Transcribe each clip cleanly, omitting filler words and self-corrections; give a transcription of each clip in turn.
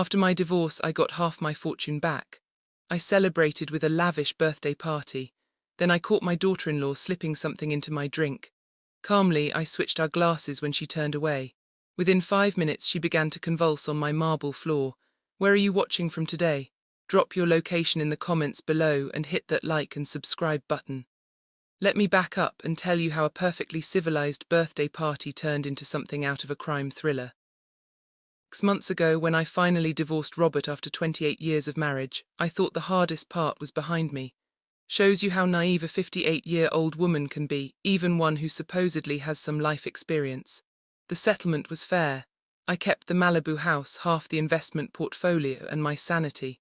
After my divorce, I got half my fortune back. I celebrated with a lavish birthday party. Then I caught my daughter-in-law slipping something into my drink. Calmly, I switched our glasses when she turned away. Within 5 minutes, she began to convulse on my marble floor. Where are you watching from today? Drop your location in the comments below and hit that like and subscribe button. Let me back up and tell you how a perfectly civilized birthday party turned into something out of a crime thriller. 6 months ago, when I finally divorced Robert after 28 years of marriage, I thought the hardest part was behind me. Shows you how naive a 58-year-old woman can be, even one who supposedly has some life experience. The settlement was fair. I kept the Malibu house, half the investment portfolio, and my sanity.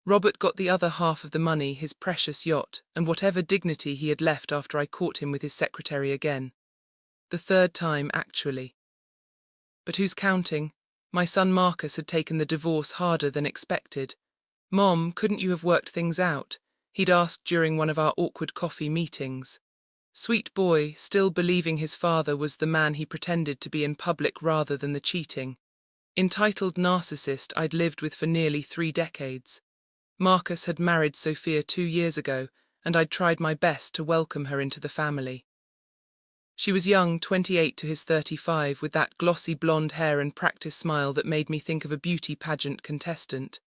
Robert got the other half of the money, his precious yacht, and whatever dignity he had left after I caught him with his secretary again. The third time, actually. But who's counting? My son Marcus had taken the divorce harder than expected. "Mom, couldn't you have worked things out?" he'd asked during one of our awkward coffee meetings. Sweet boy, still believing his father was the man he pretended to be in public rather than the cheating, entitled narcissist I'd lived with for nearly 3 decades. Marcus had married Sophia 2 years ago, and I'd tried my best to welcome her into the family. She was young, 28 to his 35, with that glossy blonde hair and practice smile that made me think of a beauty pageant contestant.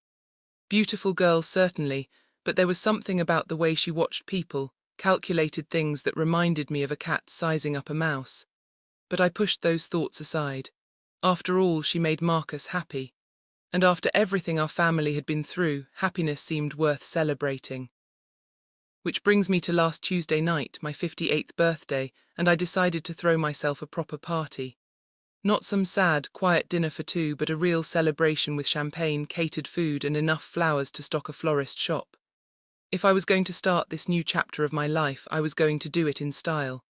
Beautiful girl, certainly, but there was something about the way she watched people, calculated things that reminded me of a cat sizing up a mouse. But I pushed those thoughts aside. After all, she made Marcus happy. And after everything our family had been through, happiness seemed worth celebrating. Which brings me to last Tuesday night, my 58th birthday, and I decided to throw myself a proper party. Not some sad, quiet dinner for 2, but a real celebration with champagne, catered food, and enough flowers to stock a florist shop. If I was going to start this new chapter of my life, I was going to do it in style.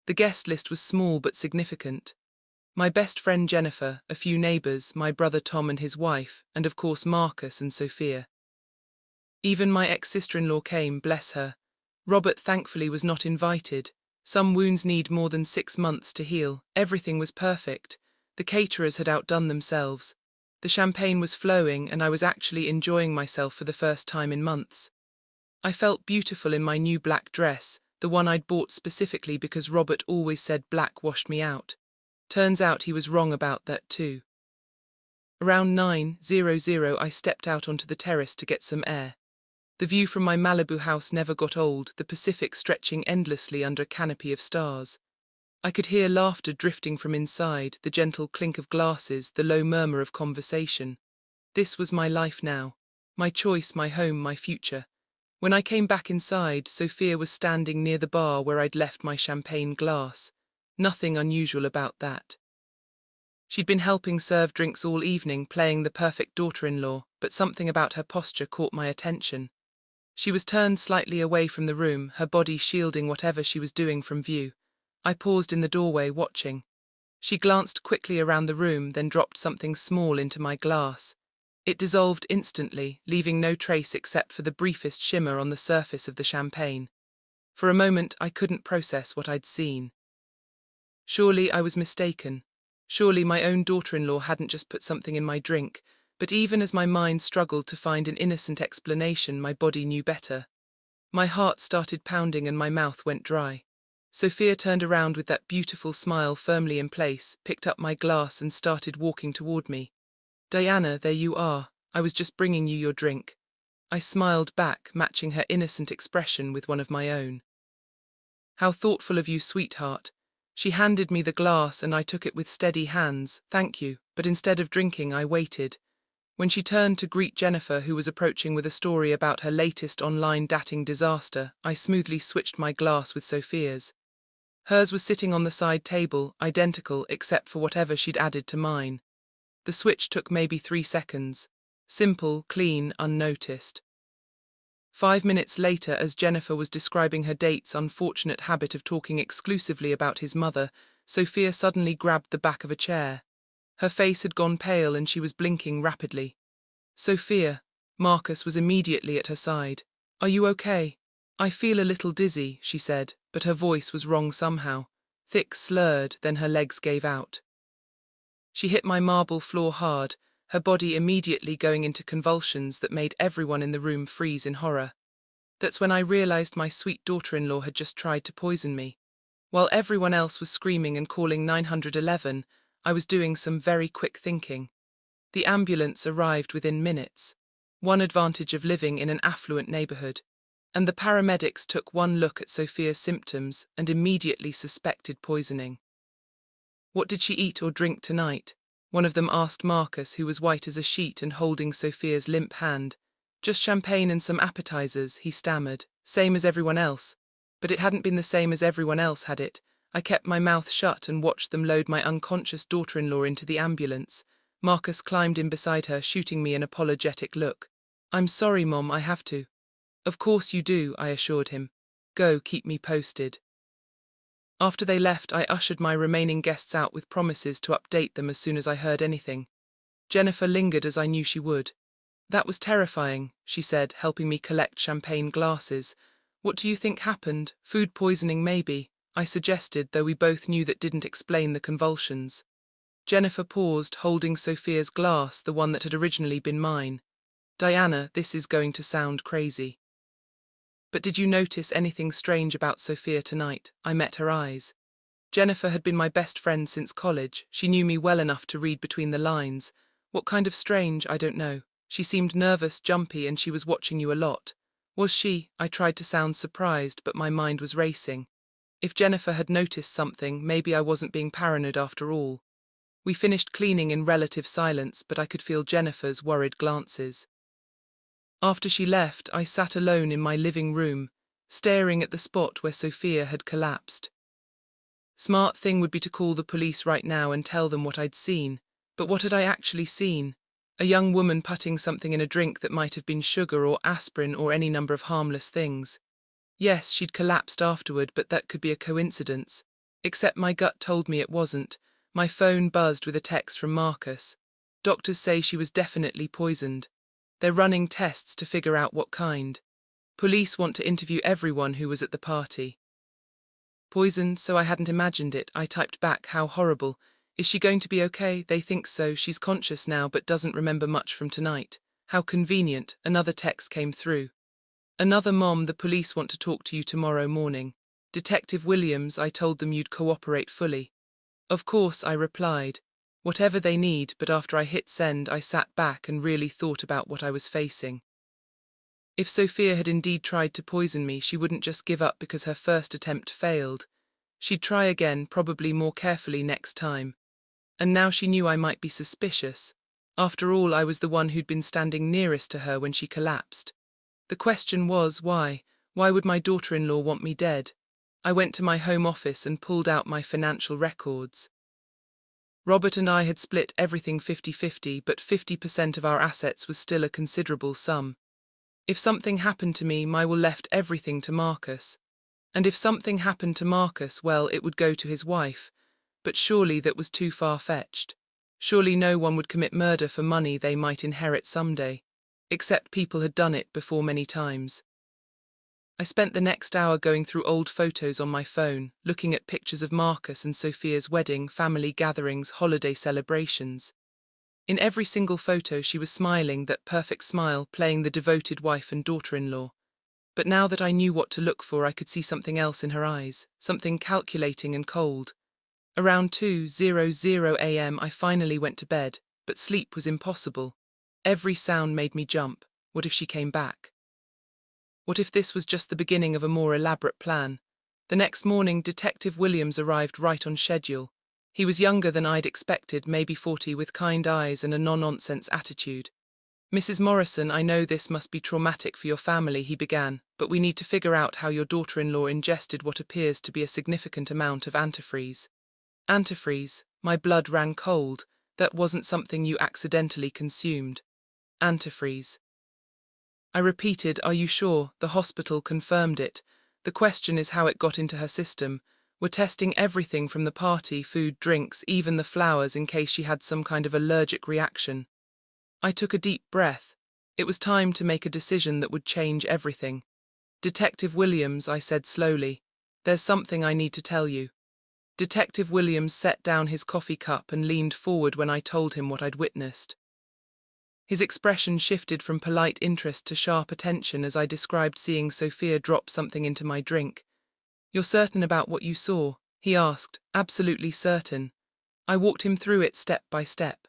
The guest list was small but significant. My best friend Jennifer, a few neighbors, my brother Tom and his wife, and of course Marcus and Sophia. Even my ex-sister-in-law came, bless her. Robert thankfully was not invited. Some wounds need more than 6 months to heal. Everything was perfect. The caterers had outdone themselves. The champagne was flowing, and I was actually enjoying myself for the first time in months. I felt beautiful in my new black dress, the one I'd bought specifically because Robert always said black washed me out. Turns out he was wrong about that too. Around 9:00, I stepped out onto the terrace to get some air. The view from my Malibu house never got old, the Pacific stretching endlessly under a canopy of stars. I could hear laughter drifting from inside, the gentle clink of glasses, the low murmur of conversation. This was my life now. My choice, my home, my future. When I came back inside, Sophia was standing near the bar where I'd left my champagne glass. Nothing unusual about that. She'd been helping serve drinks all evening, playing the perfect daughter-in-law, but something about her posture caught my attention. She was turned slightly away from the room, her body shielding whatever she was doing from view. I paused in the doorway, watching. She glanced quickly around the room, then dropped something small into my glass. It dissolved instantly, leaving no trace except for the briefest shimmer on the surface of the champagne. For a moment, I couldn't process what I'd seen. Surely I was mistaken. Surely my own daughter-in-law hadn't just put something in my drink. But even as my mind struggled to find an innocent explanation, my body knew better. My heart started pounding and my mouth went dry. Sophia turned around with that beautiful smile firmly in place, picked up my glass and started walking toward me. "Diana, there you are. I was just bringing you your drink." I smiled back, matching her innocent expression with one of my own. "How thoughtful of you, sweetheart." She handed me the glass and I took it with steady hands. "Thank you," but instead of drinking, I waited. When she turned to greet Jennifer, who was approaching with a story about her latest online dating disaster, I smoothly switched my glass with Sophia's. Hers was sitting on the side table, identical except for whatever she'd added to mine. The switch took maybe 3 seconds. Simple, clean, unnoticed. 5 minutes later, as Jennifer was describing her date's unfortunate habit of talking exclusively about his mother, Sophia suddenly grabbed the back of a chair. Her face had gone pale and she was blinking rapidly. "Sophia," Marcus was immediately at her side. "Are you okay?" "I feel a little dizzy," she said, but her voice was wrong somehow. Thick, slurred, then her legs gave out. She hit my marble floor hard, her body immediately going into convulsions that made everyone in the room freeze in horror. That's when I realized my sweet daughter-in-law had just tried to poison me. While everyone else was screaming and calling 911, I was doing some very quick thinking. The ambulance arrived within minutes, one advantage of living in an affluent neighborhood, and the paramedics took one look at Sophia's symptoms and immediately suspected poisoning. "What did she eat or drink tonight?" one of them asked Marcus, who was white as a sheet and holding Sophia's limp hand. "Just champagne and some appetizers," he stammered. "Same as everyone else." But it hadn't been the same as everyone else, had it? I kept my mouth shut and watched them load my unconscious daughter-in-law into the ambulance. Marcus climbed in beside her, shooting me an apologetic look. "I'm sorry, Mom, I have to." "Of course you do," I assured him. "Go, keep me posted." After they left, I ushered my remaining guests out with promises to update them as soon as I heard anything. Jennifer lingered as I knew she would. "That was terrifying," she said, helping me collect champagne glasses. "What do you think happened? Food poisoning, maybe," I suggested, though we both knew that didn't explain the convulsions. Jennifer paused, holding Sophia's glass, the one that had originally been mine. "Diana, this is going to sound crazy. But did you notice anything strange about Sophia tonight?" I met her eyes. Jennifer had been my best friend since college. She knew me well enough to read between the lines. "What kind of strange? I don't know. She seemed nervous, jumpy, and she was watching you a lot." "Was she?" I tried to sound surprised, but my mind was racing. If Jennifer had noticed something, maybe I wasn't being paranoid after all. We finished cleaning in relative silence, but I could feel Jennifer's worried glances. After she left, I sat alone in my living room, staring at the spot where Sophia had collapsed. Smart thing would be to call the police right now and tell them what I'd seen. But what had I actually seen? A young woman putting something in a drink that might have been sugar or aspirin or any number of harmless things. Yes, she'd collapsed afterward, but that could be a coincidence. Except my gut told me it wasn't. My phone buzzed with a text from Marcus. "Doctors say she was definitely poisoned. They're running tests to figure out what kind. Police want to interview everyone who was at the party." "Poisoned, so I hadn't imagined it," I typed back. "How horrible. Is she going to be okay?" "They think so. She's conscious now but doesn't remember much from tonight." "How convenient." Another text came through. "Another Mom, the police want to talk to you tomorrow morning. Detective Williams, I told them you'd cooperate fully." "Of course," I replied. Whatever they need, but after I hit send, I sat back and really thought about what I was facing. If Sophia had indeed tried to poison me, she wouldn't just give up because her first attempt failed. She'd try again, probably more carefully next time. And now she knew I might be suspicious. After all, I was the one who'd been standing nearest to her when she collapsed. The question was, why? Why would my daughter-in-law want me dead? I went to my home office and pulled out my financial records. Robert and I had split everything 50-50, but 50% of our assets was still a considerable sum. If something happened to me, my will left everything to Marcus. And if something happened to Marcus, well, it would go to his wife. But surely that was too far-fetched. Surely no one would commit murder for money they might inherit someday. Except people had done it before many times. I spent the next hour going through old photos on my phone, looking at pictures of Marcus and Sophia's wedding, family gatherings, holiday celebrations. In every single photo she was smiling, that perfect smile, playing the devoted wife and daughter-in-law. But now that I knew what to look for, I could see something else in her eyes, something calculating and cold. Around 2:00 a.m. I finally went to bed, but sleep was impossible. Every sound made me jump. What if she came back? What if this was just the beginning of a more elaborate plan? The next morning, Detective Williams arrived right on schedule. He was younger than I'd expected, maybe 40, with kind eyes and a no-nonsense attitude. "Mrs. Morrison, I know this must be traumatic for your family," he began, "but we need to figure out how your daughter-in-law ingested what appears to be a significant amount of antifreeze." Antifreeze? My blood ran cold. That wasn't something you accidentally consumed. Antifreeze. I repeated, "Are you sure?" The hospital confirmed it. "The question is how it got into her system. We're testing everything from the party, food, drinks, even the flowers, in case she had some kind of allergic reaction." I took a deep breath. It was time to make a decision that would change everything. "Detective Williams," I said slowly, "there's something I need to tell you." Detective Williams set down his coffee cup and leaned forward when I told him what I'd witnessed. His expression shifted from polite interest to sharp attention as I described seeing Sophia drop something into my drink. "You're certain about what you saw?" he asked. "Absolutely certain." I walked him through it step by step.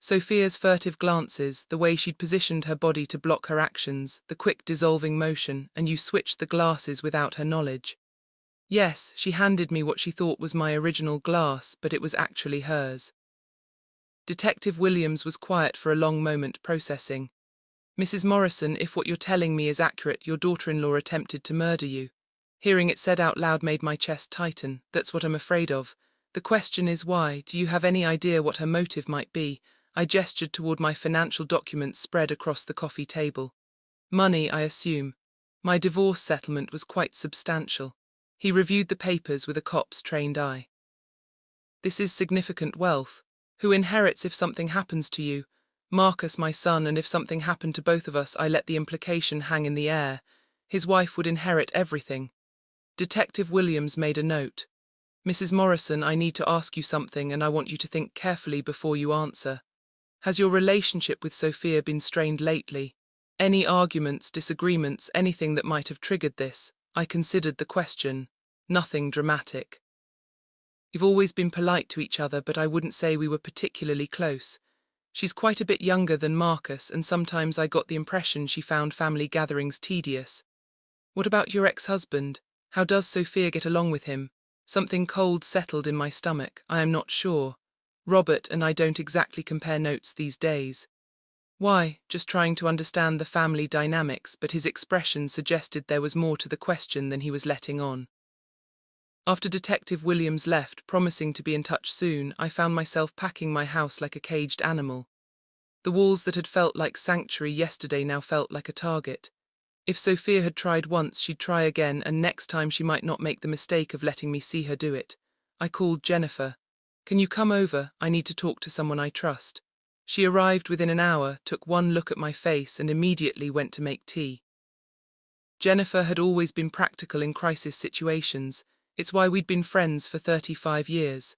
Sophia's furtive glances, the way she'd positioned her body to block her actions, the quick dissolving motion, and you switched the glasses without her knowledge. Yes, she handed me what she thought was my original glass, but it was actually hers. Detective Williams was quiet for a long moment, processing. "Mrs. Morrison, if what you're telling me is accurate, your daughter-in-law attempted to murder you." Hearing it said out loud made my chest tighten. "That's what I'm afraid of. The question is why. Do you have any idea what her motive might be?" I gestured toward my financial documents spread across the coffee table. "Money, I assume. My divorce settlement was quite substantial." He reviewed the papers with a cop's trained eye. "This is significant wealth. Who inherits if something happens to you?" "Marcus, my son, and if something happened to both of us," I let the implication hang in the air. "His wife would inherit everything." Detective Williams made a note. "Mrs. Morrison, I need to ask you something, and I want you to think carefully before you answer. Has your relationship with Sophia been strained lately? Any arguments, disagreements, anything that might have triggered this?" I considered the question. "Nothing dramatic. You've always been polite to each other, but I wouldn't say we were particularly close. She's quite a bit younger than Marcus, and sometimes I got the impression she found family gatherings tedious." "What about your ex-husband? How does Sophia get along with him?" Something cold settled in my stomach. "I am not sure. Robert and I don't exactly compare notes these days." "Why?" "Just trying to understand the family dynamics," but his expression suggested there was more to the question than he was letting on. After Detective Williams left, promising to be in touch soon, I found myself packing my house like a caged animal. The walls that had felt like sanctuary yesterday now felt like a target. If Sophia had tried once, she'd try again, and next time she might not make the mistake of letting me see her do it. I called Jennifer. "Can you come over? I need to talk to someone I trust." She arrived within an hour, took one look at my face, and immediately went to make tea. Jennifer had always been practical in crisis situations. It's why we'd been friends for 35 years.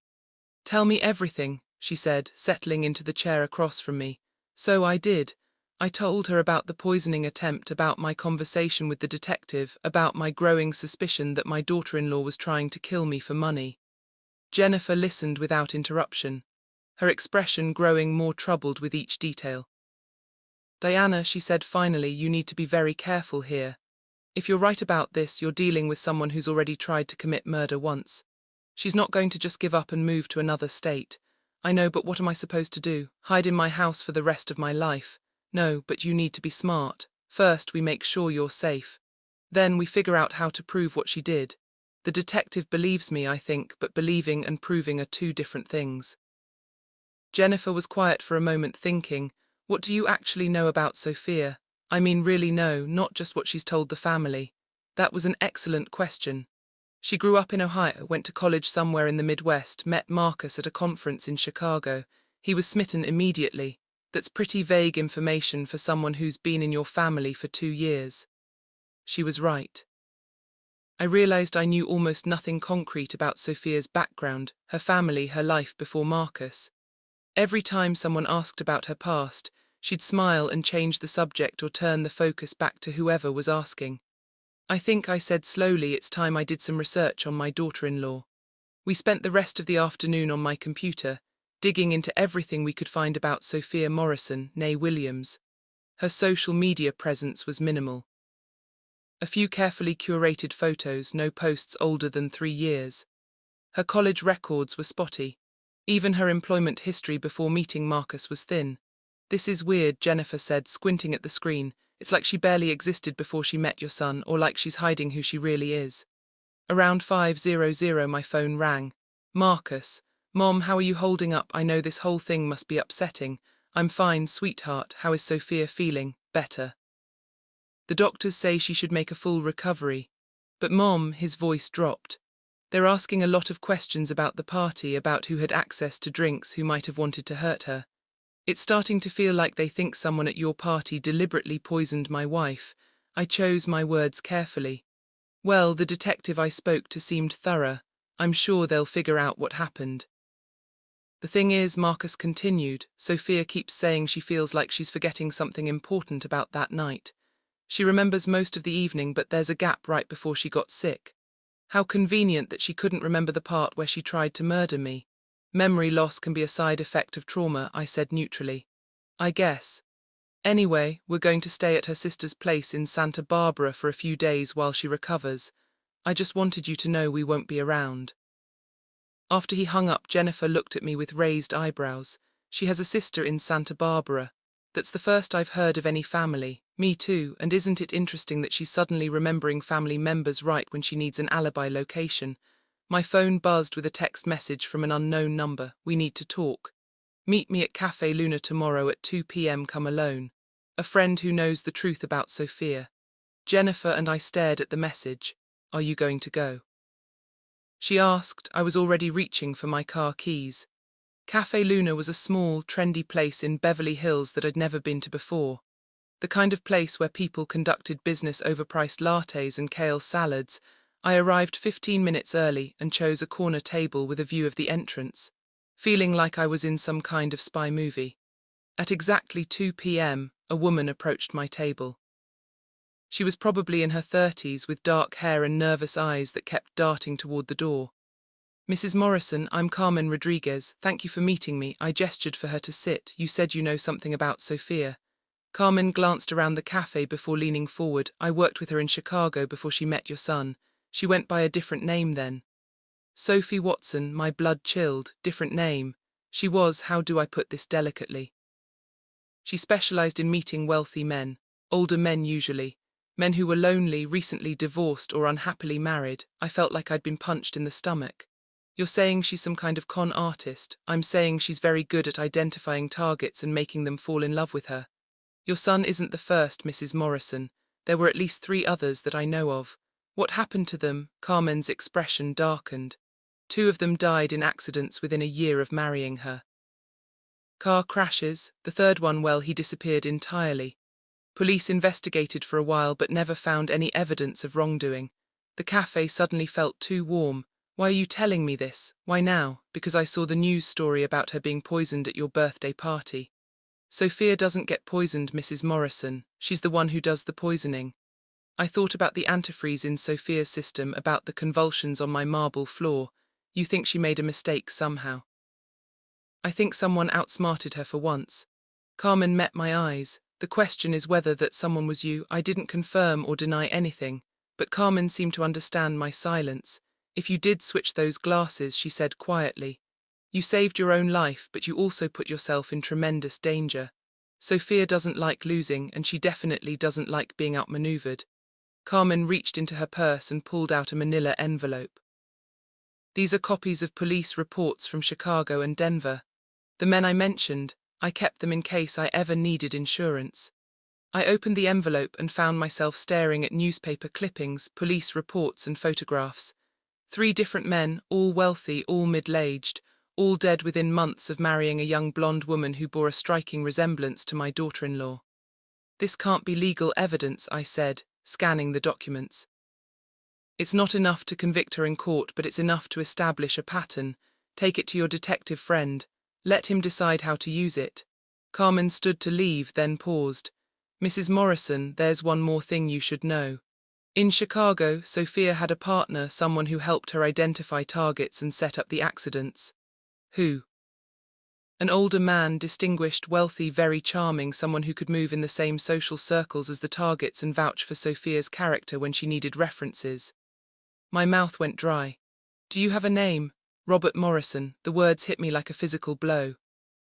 "Tell me everything," she said, settling into the chair across from me. So I did. I told her about the poisoning attempt, about my conversation with the detective, about my growing suspicion that my daughter-in-law was trying to kill me for money. Jennifer listened without interruption, her expression growing more troubled with each detail. "Diana," she said finally, "you need to be very careful here. If you're right about this, you're dealing with someone who's already tried to commit murder once. She's not going to just give up and move to another state." "I know, but what am I supposed to do? Hide in my house for the rest of my life?" "No, but you need to be smart. First, we make sure you're safe. Then we figure out how to prove what she did." The detective believes me, I think, but believing and proving are two different things. Jennifer was quiet for a moment, thinking. "What do you actually know about Sophia? I mean really know, not just what she's told the family." That was an excellent question. "She grew up in Ohio, went to college somewhere in the Midwest, met Marcus at a conference in Chicago. He was smitten immediately." That's pretty vague information for someone who's been in your family for 2 years. She was right. I realized I knew almost nothing concrete about Sophia's background, her family, her life before Marcus. Every time someone asked about her past, she'd smile and change the subject or turn the focus back to whoever was asking. "I think," I said slowly, "it's time I did some research on my daughter-in-law." We spent the rest of the afternoon on my computer, digging into everything we could find about Sophia Morrison, née Williams. Her social media presence was minimal. A few carefully curated photos, no posts older than 3 years. Her college records were spotty. Even her employment history before meeting Marcus was thin. "This is weird," Jennifer said, squinting at the screen. "It's like she barely existed before she met your son, or like she's hiding who she really is." Around 5:00, my phone rang. "Marcus. Mom, how are you holding up? I know this whole thing must be upsetting." "I'm fine, sweetheart. How is Sophia feeling?" "Better. The doctors say she should make a full recovery." "But Mom," his voice dropped. "They're asking a lot of questions about the party, about who had access to drinks, who might have wanted to hurt her. It's starting to feel like they think someone at your party deliberately poisoned my wife." I chose my words carefully. "Well, the detective I spoke to seemed thorough. I'm sure they'll figure out what happened." The thing is, Marcus continued, Sophia keeps saying she feels like she's forgetting something important about that night. She remembers most of the evening, but there's a gap right before she got sick. How convenient that she couldn't remember the part where she tried to murder me. Memory loss can be a side effect of trauma, I said neutrally. I guess. Anyway, we're going to stay at her sister's place in Santa Barbara for a few days while she recovers. I just wanted you to know we won't be around. After he hung up, Jennifer looked at me with raised eyebrows. She has a sister in Santa Barbara. That's the first I've heard of any family. Me too, and isn't it interesting that she's suddenly remembering family members right when she needs an alibi location? My phone buzzed with a text message from an unknown number. We need to talk. Meet me at Cafe Luna tomorrow at 2 p.m. Come alone. A friend who knows the truth about Sophia. Jennifer and I stared at the message. Are you going to go? She asked. I was already reaching for my car keys. Cafe Luna was a small, trendy place in Beverly Hills that I'd never been to before. The kind of place where people conducted business overpriced lattes and kale salads. I arrived 15 minutes early and chose a corner table with a view of the entrance, feeling like I was in some kind of spy movie. At exactly 2 p.m., a woman approached my table. She was probably in her 30s with dark hair and nervous eyes that kept darting toward the door. Mrs. Morrison, I'm Carmen Rodriguez. Thank you for meeting me. I gestured for her to sit. You said you know something about Sophia. Carmen glanced around the cafe before leaning forward. I worked with her in Chicago before she met your son. She went by a different name then. Sophie Watson. My blood chilled. Different name. She was, how do I put this delicately? She specialized in meeting wealthy men, older men usually, men who were lonely, recently divorced or unhappily married. I felt like I'd been punched in the stomach. You're saying she's some kind of con artist. I'm saying she's very good at identifying targets and making them fall in love with her. Your son isn't the first, Mrs. Morrison. There were at least 3 others that I know of. What happened to them? Carmen's expression darkened. 2 of them died in accidents within a year of marrying her. Car crashes. The 3rd one, well, he disappeared entirely. Police investigated for a while but never found any evidence of wrongdoing. The cafe suddenly felt too warm. Why are you telling me this? Why now? Because I saw the news story about her being poisoned at your birthday party. Sophia doesn't get poisoned, Mrs. Morrison. She's the one who does the poisoning. I thought about the antifreeze in Sophia's system, about the convulsions on my marble floor. You think she made a mistake somehow? I think someone outsmarted her for once. Carmen met my eyes. The question is whether that someone was you. I didn't confirm or deny anything, but Carmen seemed to understand my silence. If you did switch those glasses, she said quietly. You saved your own life, but you also put yourself in tremendous danger. Sophia doesn't like losing, and she definitely doesn't like being outmaneuvered. Carmen reached into her purse and pulled out a manila envelope. These are copies of police reports from Chicago and Denver. The men I mentioned, I kept them in case I ever needed insurance. I opened the envelope and found myself staring at newspaper clippings, police reports and photographs. 3 different men, all wealthy, all middle-aged, all dead within months of marrying a young blonde woman who bore a striking resemblance to my daughter-in-law. This can't be legal evidence, I said, scanning the documents. It's not enough to convict her in court, but it's enough to establish a pattern. Take it to your detective friend. Let him decide how to use it. Carmen stood to leave, then paused. Mrs. Morrison, there's one more thing you should know. In Chicago, Sophia had a partner, someone who helped her identify targets and set up the accidents. Who? An older man, distinguished, wealthy, very charming, someone who could move in the same social circles as the targets and vouch for Sophia's character when she needed references. My mouth went dry. Do you have a name? Robert Morrison. The words hit me like a physical blow.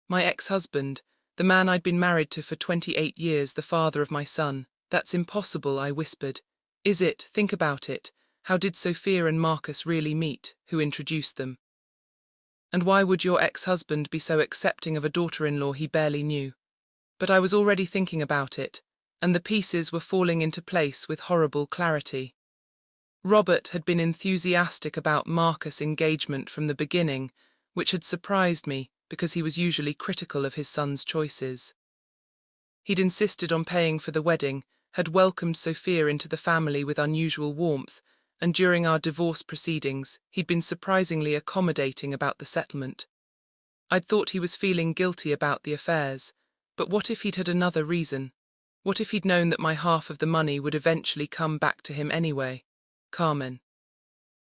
My ex-husband, the man I'd been married to for 28 years, the father of my son. That's impossible, I whispered. Is it? Think about it. How did Sophia and Marcus really meet? Who introduced them? And why would your ex-husband be so accepting of a daughter-in-law he barely knew? But I was already thinking about it, and the pieces were falling into place with horrible clarity. Robert had been enthusiastic about Marcus' engagement from the beginning, which had surprised me because he was usually critical of his son's choices. He'd insisted on paying for the wedding, had welcomed Sophia into the family with unusual warmth, and during our divorce proceedings, he'd been surprisingly accommodating about the settlement. I'd thought he was feeling guilty about the affairs, but what if he'd had another reason? What if he'd known that my half of the money would eventually come back to him anyway? Carmen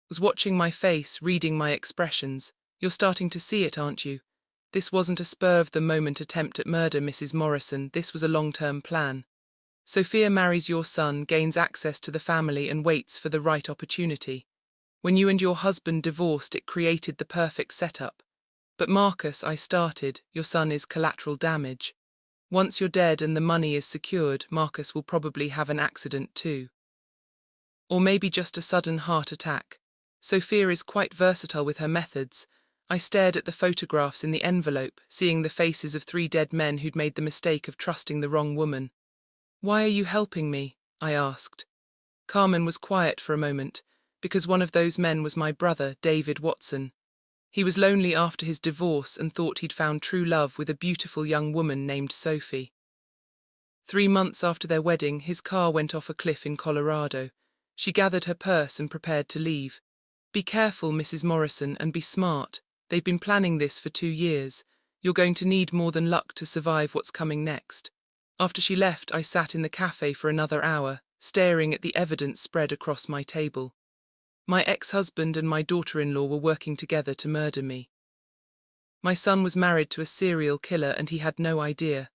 was watching my face, reading my expressions. You're starting to see it, aren't you? This wasn't a spur-of-the-moment attempt at murder, Mrs. Morrison. This was a long-term plan. Sophia marries your son, gains access to the family, and waits for the right opportunity. When you and your husband divorced, it created the perfect setup. But Marcus, I started, your son is collateral damage. Once you're dead and the money is secured, Marcus will probably have an accident too. Or maybe just a sudden heart attack. Sophia is quite versatile with her methods. I stared at the photographs in the envelope, seeing the faces of 3 dead men who'd made the mistake of trusting the wrong woman. "Why are you helping me?" I asked. Carmen was quiet for a moment, because one of those men was my brother, David Watson. He was lonely after his divorce and thought he'd found true love with a beautiful young woman named Sophie. 3 months after their wedding, his car went off a cliff in Colorado. She gathered her purse and prepared to leave. "Be careful, Mrs. Morrison, and be smart. They've been planning this for 2 years. You're going to need more than luck to survive what's coming next." After she left, I sat in the cafe for another hour, staring at the evidence spread across my table. My ex-husband and my daughter-in-law were working together to murder me. My son was married to a serial killer and he had no idea.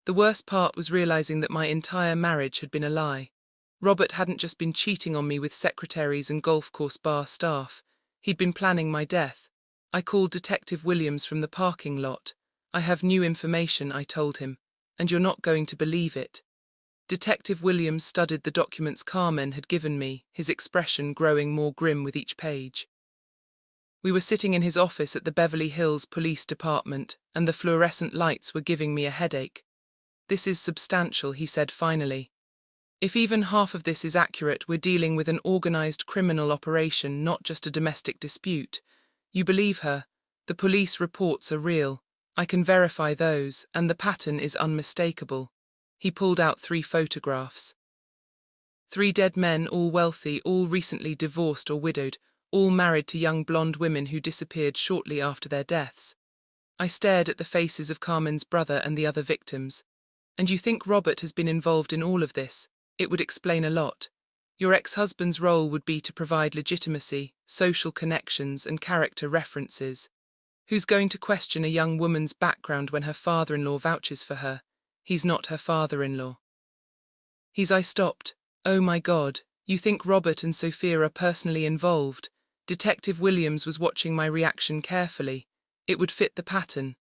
The worst part was realizing that my entire marriage had been a lie. Robert hadn't just been cheating on me with secretaries and golf course bar staff. He'd been planning my death. I called Detective Williams from the parking lot. "I have new information," I told him, "and you're not going to believe it." Detective Williams studied the documents Carmen had given me, his expression growing more grim with each page. We were sitting in his office at the Beverly Hills Police Department, and the fluorescent lights were giving me a headache. "This is substantial," he said finally. "If even half of this is accurate, we're dealing with an organized criminal operation, not just a domestic dispute. You believe her? The police reports are real. I can verify those, and the pattern is unmistakable." He pulled out 3 photographs. 3 dead men, all wealthy, all recently divorced or widowed, all married to young blonde women who disappeared shortly after their deaths. I stared at the faces of Carmen's brother and the other victims. "And you think Robert has been involved in all of this? It would explain a lot. Your ex-husband's role would be to provide legitimacy, social connections, and character references. Who's going to question a young woman's background when her father-in-law vouches for her? He's not her father-in-law." I stopped. "Oh my God, you think Robert and Sophia are personally involved?" Detective Williams was watching my reaction carefully. It would fit the pattern.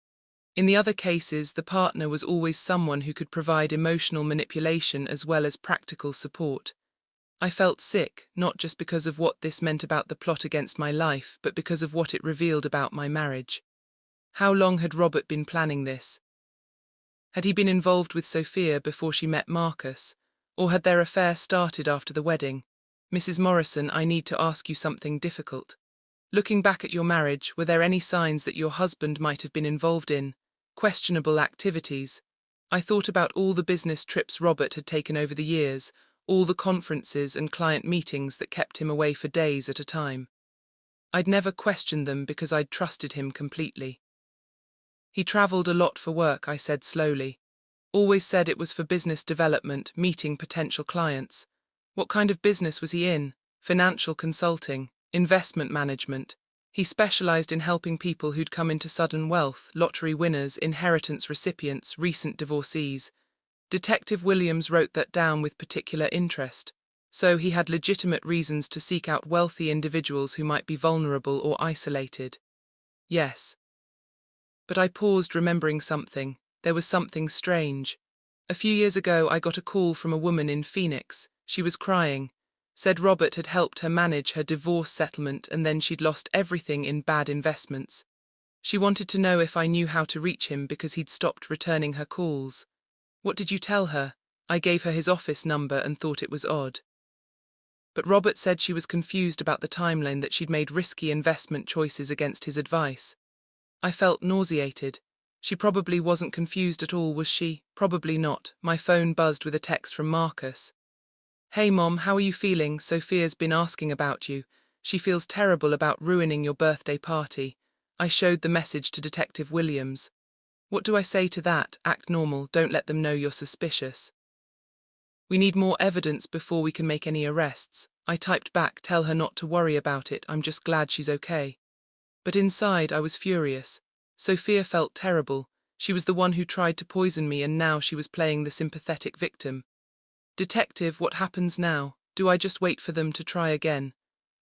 In the other cases, the partner was always someone who could provide emotional manipulation as well as practical support. I felt sick, not just because of what this meant about the plot against my life, but because of what it revealed about my marriage. How long had Robert been planning this? Had he been involved with Sophia before she met Marcus? Or had their affair started after the wedding? "Mrs. Morrison, I need to ask you something difficult. Looking back at your marriage, were there any signs that your husband might have been involved in questionable activities?" I thought about all the business trips Robert had taken over the years, all the conferences and client meetings that kept him away for days at a time. I'd never questioned them because I'd trusted him completely. "He traveled a lot for work," I said slowly. "Always said it was for business development, meeting potential clients. What kind of business was he in? Financial consulting, investment management?" He specialized in helping people who'd come into sudden wealth, lottery winners, inheritance recipients, recent divorcees. Detective Williams wrote that down with particular interest. So he had legitimate reasons to seek out wealthy individuals who might be vulnerable or isolated. Yes. But I paused, remembering something. There was something strange. A few years ago, I got a call from a woman in Phoenix. She was crying. Said Robert had helped her manage her divorce settlement and then she'd lost everything in bad investments. She wanted to know if I knew how to reach him because he'd stopped returning her calls. "What did you tell her?" I gave her his office number and thought it was odd. But Robert said she was confused about the timeline, that she'd made risky investment choices against his advice. I felt nauseated. She probably wasn't confused at all, was she? Probably not. My phone buzzed with a text from Marcus. "Hey Mom, how are you feeling? Sophia's been asking about you. She feels terrible about ruining your birthday party. I showed the message to Detective Williams. What do I say to that? Act normal, don't let them know you're suspicious. We need more evidence before we can make any arrests. I typed back, tell her not to worry about it, I'm just glad she's okay. But inside I was furious. Sophia felt terrible. She was the one who tried to poison me and now she was playing the sympathetic victim. Detective, what happens now? Do I just wait for them to try again?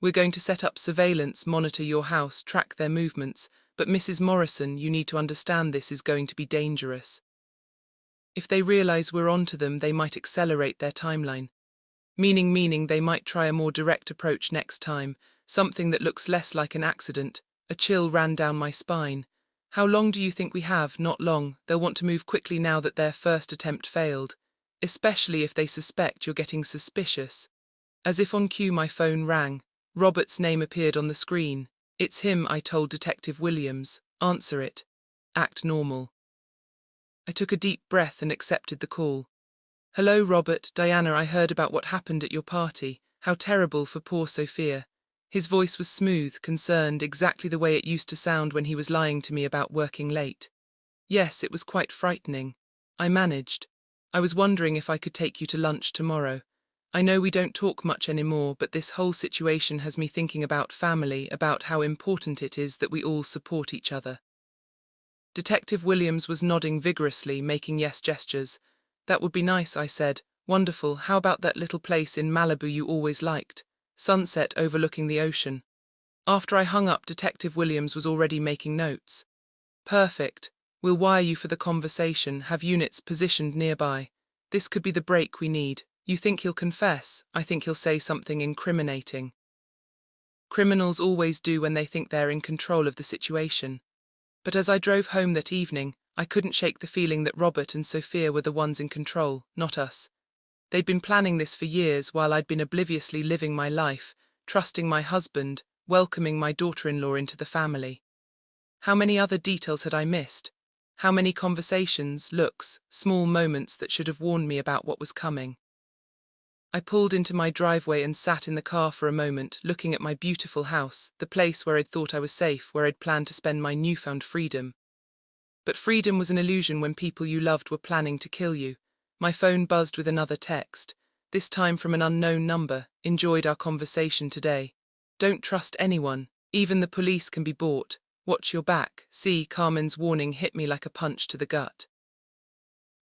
We're going to set up surveillance, monitor your house, track their movements, but Mrs. Morrison, you need to understand this is going to be dangerous. If they realize we're onto them, they might accelerate their timeline. Meaning they might try a more direct approach next time, something that looks less like an accident. A chill ran down my spine. How long do you think we have? Not long. They'll want to move quickly now that their first attempt failed. Especially if they suspect you're getting suspicious. As if on cue, my phone rang. Robert's name appeared on the screen. It's him, I told Detective Williams. Answer it. Act normal. I took a deep breath and accepted the call. Hello, Robert. Diana, I heard about what happened at your party. How terrible for poor Sophia. His voice was smooth, concerned, exactly the way it used to sound when he was lying to me about working late. Yes, it was quite frightening. I managed. I was wondering if I could take you to lunch tomorrow. I know we don't talk much anymore, but this whole situation has me thinking about family, about how important it is that we all support each other. Detective Williams was nodding vigorously, making yes gestures. That would be nice, I said. Wonderful. How about that little place in Malibu you always liked? Sunset overlooking the ocean. After I hung up, Detective Williams was already making notes. Perfect. We'll wire you for the conversation, have units positioned nearby. This could be the break we need. You think he'll confess? I think he'll say something incriminating. Criminals always do when they think they're in control of the situation. But as I drove home that evening, I couldn't shake the feeling that Robert and Sophia were the ones in control, not us. They'd been planning this for years while I'd been obliviously living my life, trusting my husband, welcoming my daughter-in-law into the family. How many other details had I missed? How many conversations, looks, small moments that should have warned me about what was coming? I pulled into my driveway and sat in the car for a moment, looking at my beautiful house, the place where I'd thought I was safe, where I'd planned to spend my newfound freedom. But freedom was an illusion when people you loved were planning to kill you. My phone buzzed with another text, this time from an unknown number. Enjoyed our conversation today. Don't trust anyone, even the police can be bought. Watch your back. See, Carmen's warning hit me like a punch to the gut.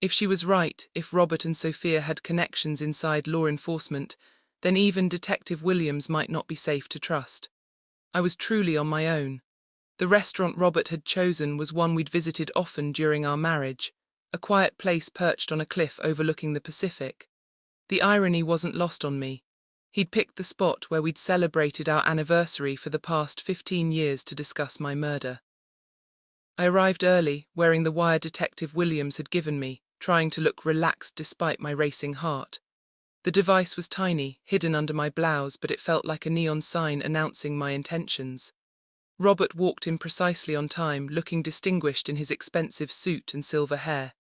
If she was right, if Robert and Sophia had connections inside law enforcement, then even Detective Williams might not be safe to trust. I was truly on my own. The restaurant Robert had chosen was one we'd visited often during our marriage, a quiet place perched on a cliff overlooking the Pacific. The irony wasn't lost on me. He'd picked the spot where we'd celebrated our anniversary for the past 15 years to discuss my murder. I arrived early, wearing the wire Detective Williams had given me, trying to look relaxed despite my racing heart. The device was tiny, hidden under my blouse, but it felt like a neon sign announcing my intentions. Robert walked in precisely on time, looking distinguished in his expensive suit and silver hair.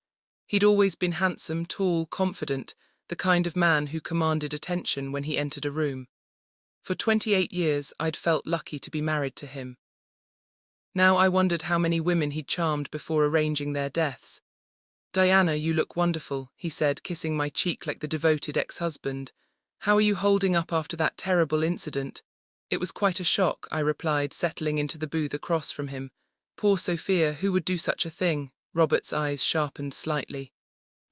He'd always been handsome, tall, confident, the kind of man who commanded attention when he entered a room. For 28 years, I'd felt lucky to be married to him. Now I wondered how many women he'd charmed before arranging their deaths. Diana, you look wonderful, he said, kissing my cheek like the devoted ex-husband. How are you holding up after that terrible incident? It was quite a shock, I replied, settling into the booth across from him. Poor Sophia, who would do such a thing? Robert's eyes sharpened slightly.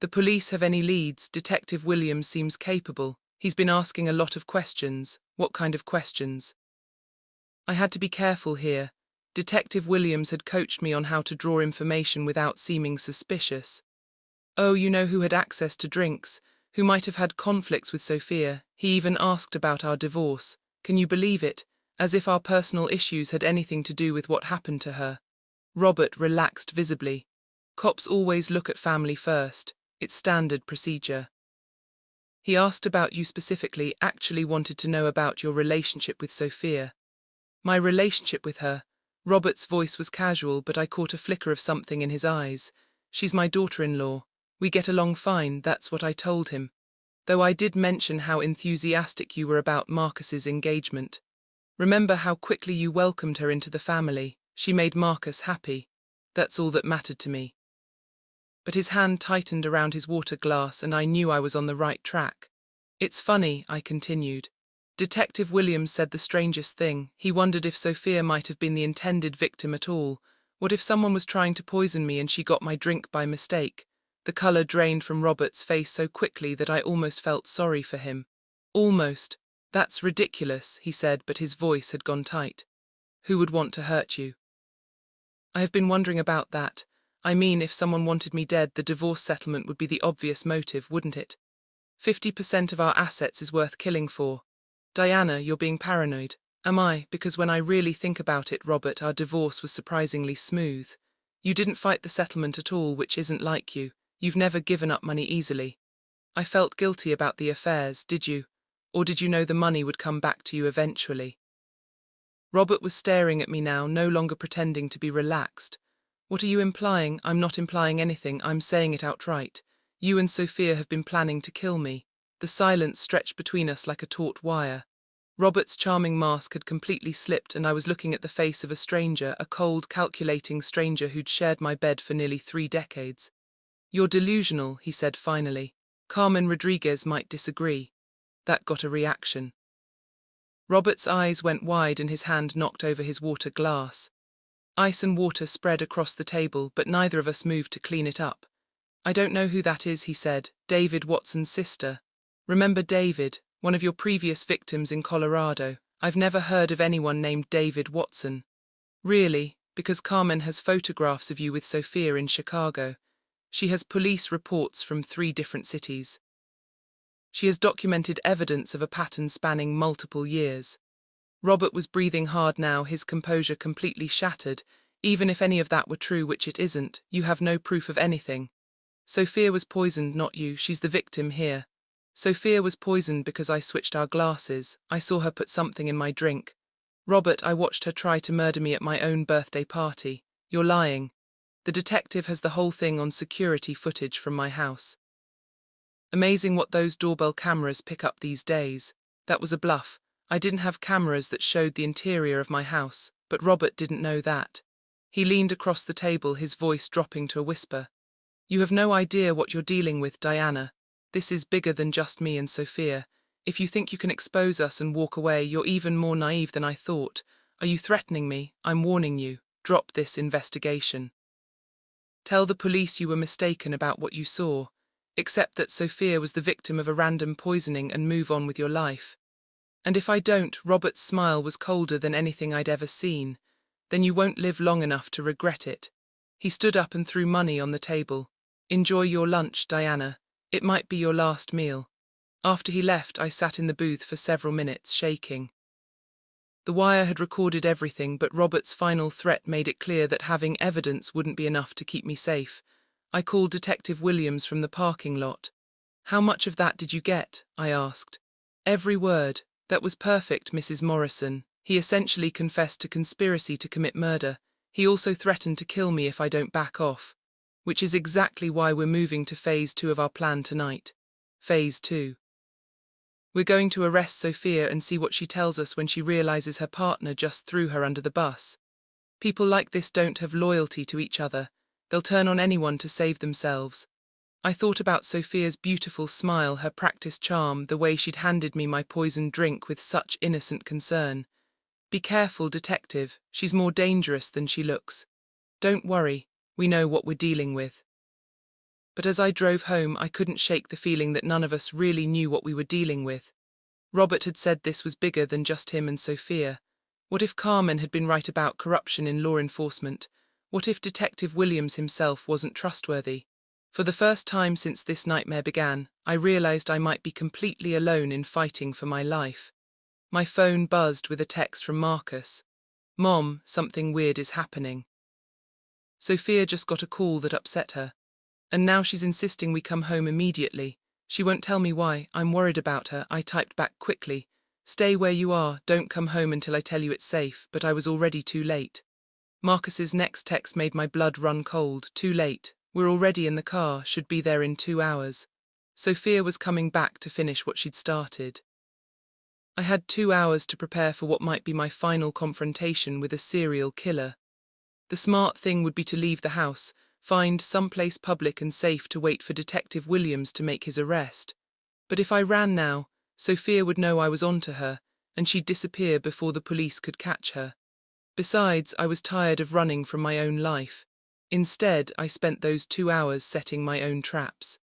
The police have any leads? Detective Williams seems capable. He's been asking a lot of questions. What kind of questions? I had to be careful here. Detective Williams had coached me on how to draw information without seeming suspicious. Oh, you know who had access to drinks, who might have had conflicts with Sophia. He even asked about our divorce. Can you believe it? As if our personal issues had anything to do with what happened to her. Robert relaxed visibly. Cops always look at family first. It's standard procedure. He asked about you specifically, actually wanted to know about your relationship with Sophia. My relationship with her? Robert's voice was casual, but I caught a flicker of something in his eyes. She's my daughter-in-law. We get along fine, that's what I told him. Though I did mention how enthusiastic you were about Marcus's engagement. Remember how quickly you welcomed her into the family. She made Marcus happy. That's all that mattered to me. But his hand tightened around his water glass and I knew I was on the right track. It's funny, I continued. Detective Williams said the strangest thing. He wondered if Sophia might have been the intended victim at all. What if someone was trying to poison me and she got my drink by mistake? The color drained from Robert's face so quickly that I almost felt sorry for him. Almost. That's ridiculous, he said, but his voice had gone tight. Who would want to hurt you? I have been wondering about that. I mean, if someone wanted me dead, the divorce settlement would be the obvious motive, wouldn't it? 50% of our assets is worth killing for. Diana, you're being paranoid. Am I? Because when I really think about it, Robert, our divorce was surprisingly smooth. You didn't fight the settlement at all, which isn't like you. You've never given up money easily. I felt guilty about the affairs, did you? Or did you know the money would come back to you eventually? Robert was staring at me now, no longer pretending to be relaxed. What are you implying? I'm not implying anything, I'm saying it outright. You and Sophia have been planning to kill me. The silence stretched between us like a taut wire. Robert's charming mask had completely slipped and I was looking at the face of a stranger, a cold, calculating stranger who'd shared my bed for nearly 3 decades. You're delusional, he said finally. Carmen Rodriguez might disagree. That got a reaction. Robert's eyes went wide and his hand knocked over his water glass. Ice and water spread across the table, but neither of us moved to clean it up. I don't know who that is, he said. David Watson's sister. Remember David, one of your previous victims in Colorado? I've never heard of anyone named David Watson. Really, because Carmen has photographs of you with Sophia in Chicago. She has police reports from 3 different cities. She has documented evidence of a pattern spanning multiple years. Robert was breathing hard now, his composure completely shattered. Even if any of that were true, which it isn't, you have no proof of anything. Sophia was poisoned, not you. She's the victim here. Sophia was poisoned because I switched our glasses. I saw her put something in my drink. Robert, I watched her try to murder me at my own birthday party. You're lying. The detective has the whole thing on security footage from my house. Amazing what those doorbell cameras pick up these days. That was a bluff. I didn't have cameras that showed the interior of my house, but Robert didn't know that. He leaned across the table, his voice dropping to a whisper. You have no idea what you're dealing with, Diana. This is bigger than just me and Sophia. If you think you can expose us and walk away, you're even more naive than I thought. Are you threatening me? I'm warning you. Drop this investigation. Tell the police you were mistaken about what you saw. Accept that Sophia was the victim of a random poisoning and move on with your life. And if I don't, Robert's smile was colder than anything I'd ever seen, then you won't live long enough to regret it. He stood up and threw money on the table. Enjoy your lunch, Diana. It might be your last meal. After he left, I sat in the booth for several minutes, shaking. The wire had recorded everything, but Robert's final threat made it clear that having evidence wouldn't be enough to keep me safe. I called Detective Williams from the parking lot. How much of that did you get? I asked. Every word. That was perfect, Mrs. Morrison. He essentially confessed to conspiracy to commit murder. He also threatened to kill me if I don't back off. Which is exactly why we're moving to Phase 2 of our plan tonight. Phase 2. We're going to arrest Sophia and see what she tells us when she realizes her partner just threw her under the bus. People like this don't have loyalty to each other. They'll turn on anyone to save themselves. I thought about Sophia's beautiful smile, her practiced charm, the way she'd handed me my poisoned drink with such innocent concern. Be careful, detective. She's more dangerous than she looks. Don't worry, we know what we're dealing with. But as I drove home, I couldn't shake the feeling that none of us really knew what we were dealing with. Robert had said this was bigger than just him and Sophia. What if Carmen had been right about corruption in law enforcement? What if Detective Williams himself wasn't trustworthy? For the first time since this nightmare began, I realized I might be completely alone in fighting for my life. My phone buzzed with a text from Marcus. Mom, something weird is happening. Sophia just got a call that upset her. And now she's insisting we come home immediately. She won't tell me why. I'm worried about her. I typed back quickly. Stay where you are, don't come home until I tell you it's safe, but I was already too late. Marcus's next text made my blood run cold. Too late. We're already in the car, should be there in 2 hours. Sophia was coming back to finish what she'd started. I had 2 hours to prepare for what might be my final confrontation with a serial killer. The smart thing would be to leave the house, find someplace public and safe to wait for Detective Williams to make his arrest. But if I ran now, Sophia would know I was on to her, and she'd disappear before the police could catch her. Besides, I was tired of running from my own life. Instead, I spent those 2 hours setting my own traps.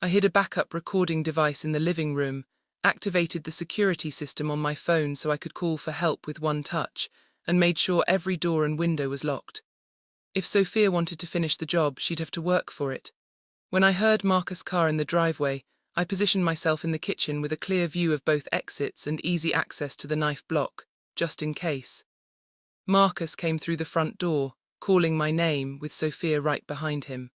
I hid a backup recording device in the living room, activated the security system on my phone so I could call for help with one touch, and made sure every door and window was locked. If Sophia wanted to finish the job, she'd have to work for it. When I heard Marcus' car in the driveway, I positioned myself in the kitchen with a clear view of both exits and easy access to the knife block, just in case. Marcus came through the front door, calling my name, with Sophia right behind him.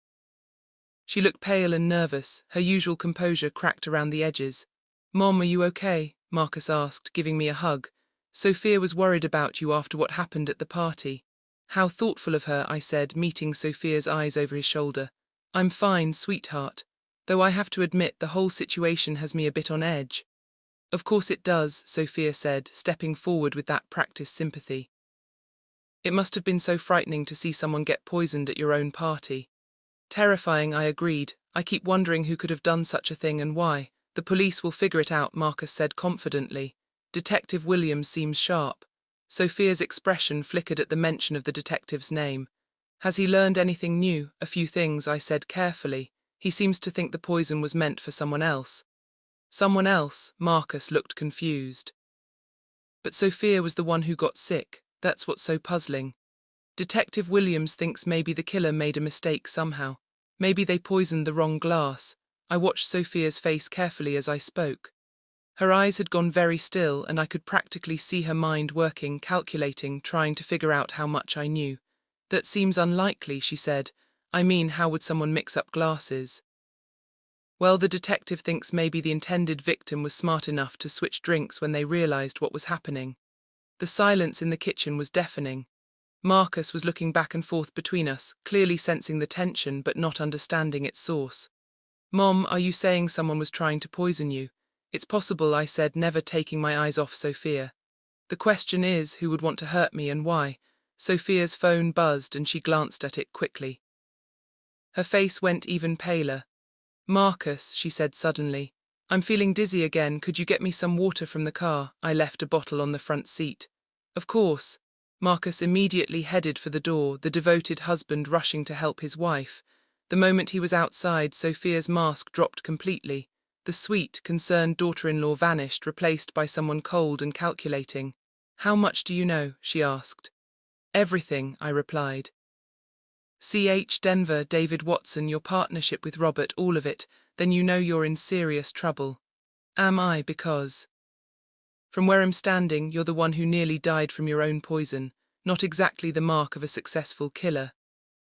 She looked pale and nervous, her usual composure cracked around the edges. "Mom, are you okay?" Marcus asked, giving me a hug. "Sophia was worried about you after what happened at the party." "How thoughtful of her," I said, meeting Sophia's eyes over his shoulder. "I'm fine, sweetheart. Though I have to admit the whole situation has me a bit on edge." "Of course it does," Sophia said, stepping forward with that practiced sympathy. "It must have been so frightening to see someone get poisoned at your own party." "Terrifying," I agreed. "I keep wondering who could have done such a thing and why." "The police will figure it out," Marcus said confidently. "Detective Williams seems sharp." Sophia's expression flickered at the mention of the detective's name. "Has he learned anything new?" "A few things," I said carefully. "He seems to think the poison was meant for someone else." "Someone else?" Marcus looked confused. "But Sophia was the one who got sick. That's what's so puzzling. Detective Williams thinks maybe the killer made a mistake somehow. Maybe they poisoned the wrong glass." I watched Sophia's face carefully as I spoke. Her eyes had gone very still, and I could practically see her mind working, calculating, trying to figure out how much I knew. "That seems unlikely," she said. "I mean, how would someone mix up glasses?" "Well, the detective thinks maybe the intended victim was smart enough to switch drinks when they realized what was happening." The silence in the kitchen was deafening. Marcus was looking back and forth between us, clearly sensing the tension but not understanding its source. "Mom, are you saying someone was trying to poison you?" "It's possible," I said, never taking my eyes off Sophia. "The question is, who would want to hurt me and why?" Sophia's phone buzzed and she glanced at it quickly. Her face went even paler. "Marcus," she said suddenly, "I'm feeling dizzy again. Could you get me some water from the car?" I left a bottle on the front seat. "Of course." Marcus immediately headed for the door, the devoted husband rushing to help his wife. The moment he was outside, Sophia's mask dropped completely. The sweet, concerned daughter-in-law vanished, replaced by someone cold and calculating. "How much do you know?" she asked. "Everything," I replied. "CH Denver, David Watson, your partnership with Robert, all of it. Then you know you're in serious trouble." "Am I? Because from where I'm standing, you're the one who nearly died from your own poison. Not exactly the mark of a successful killer."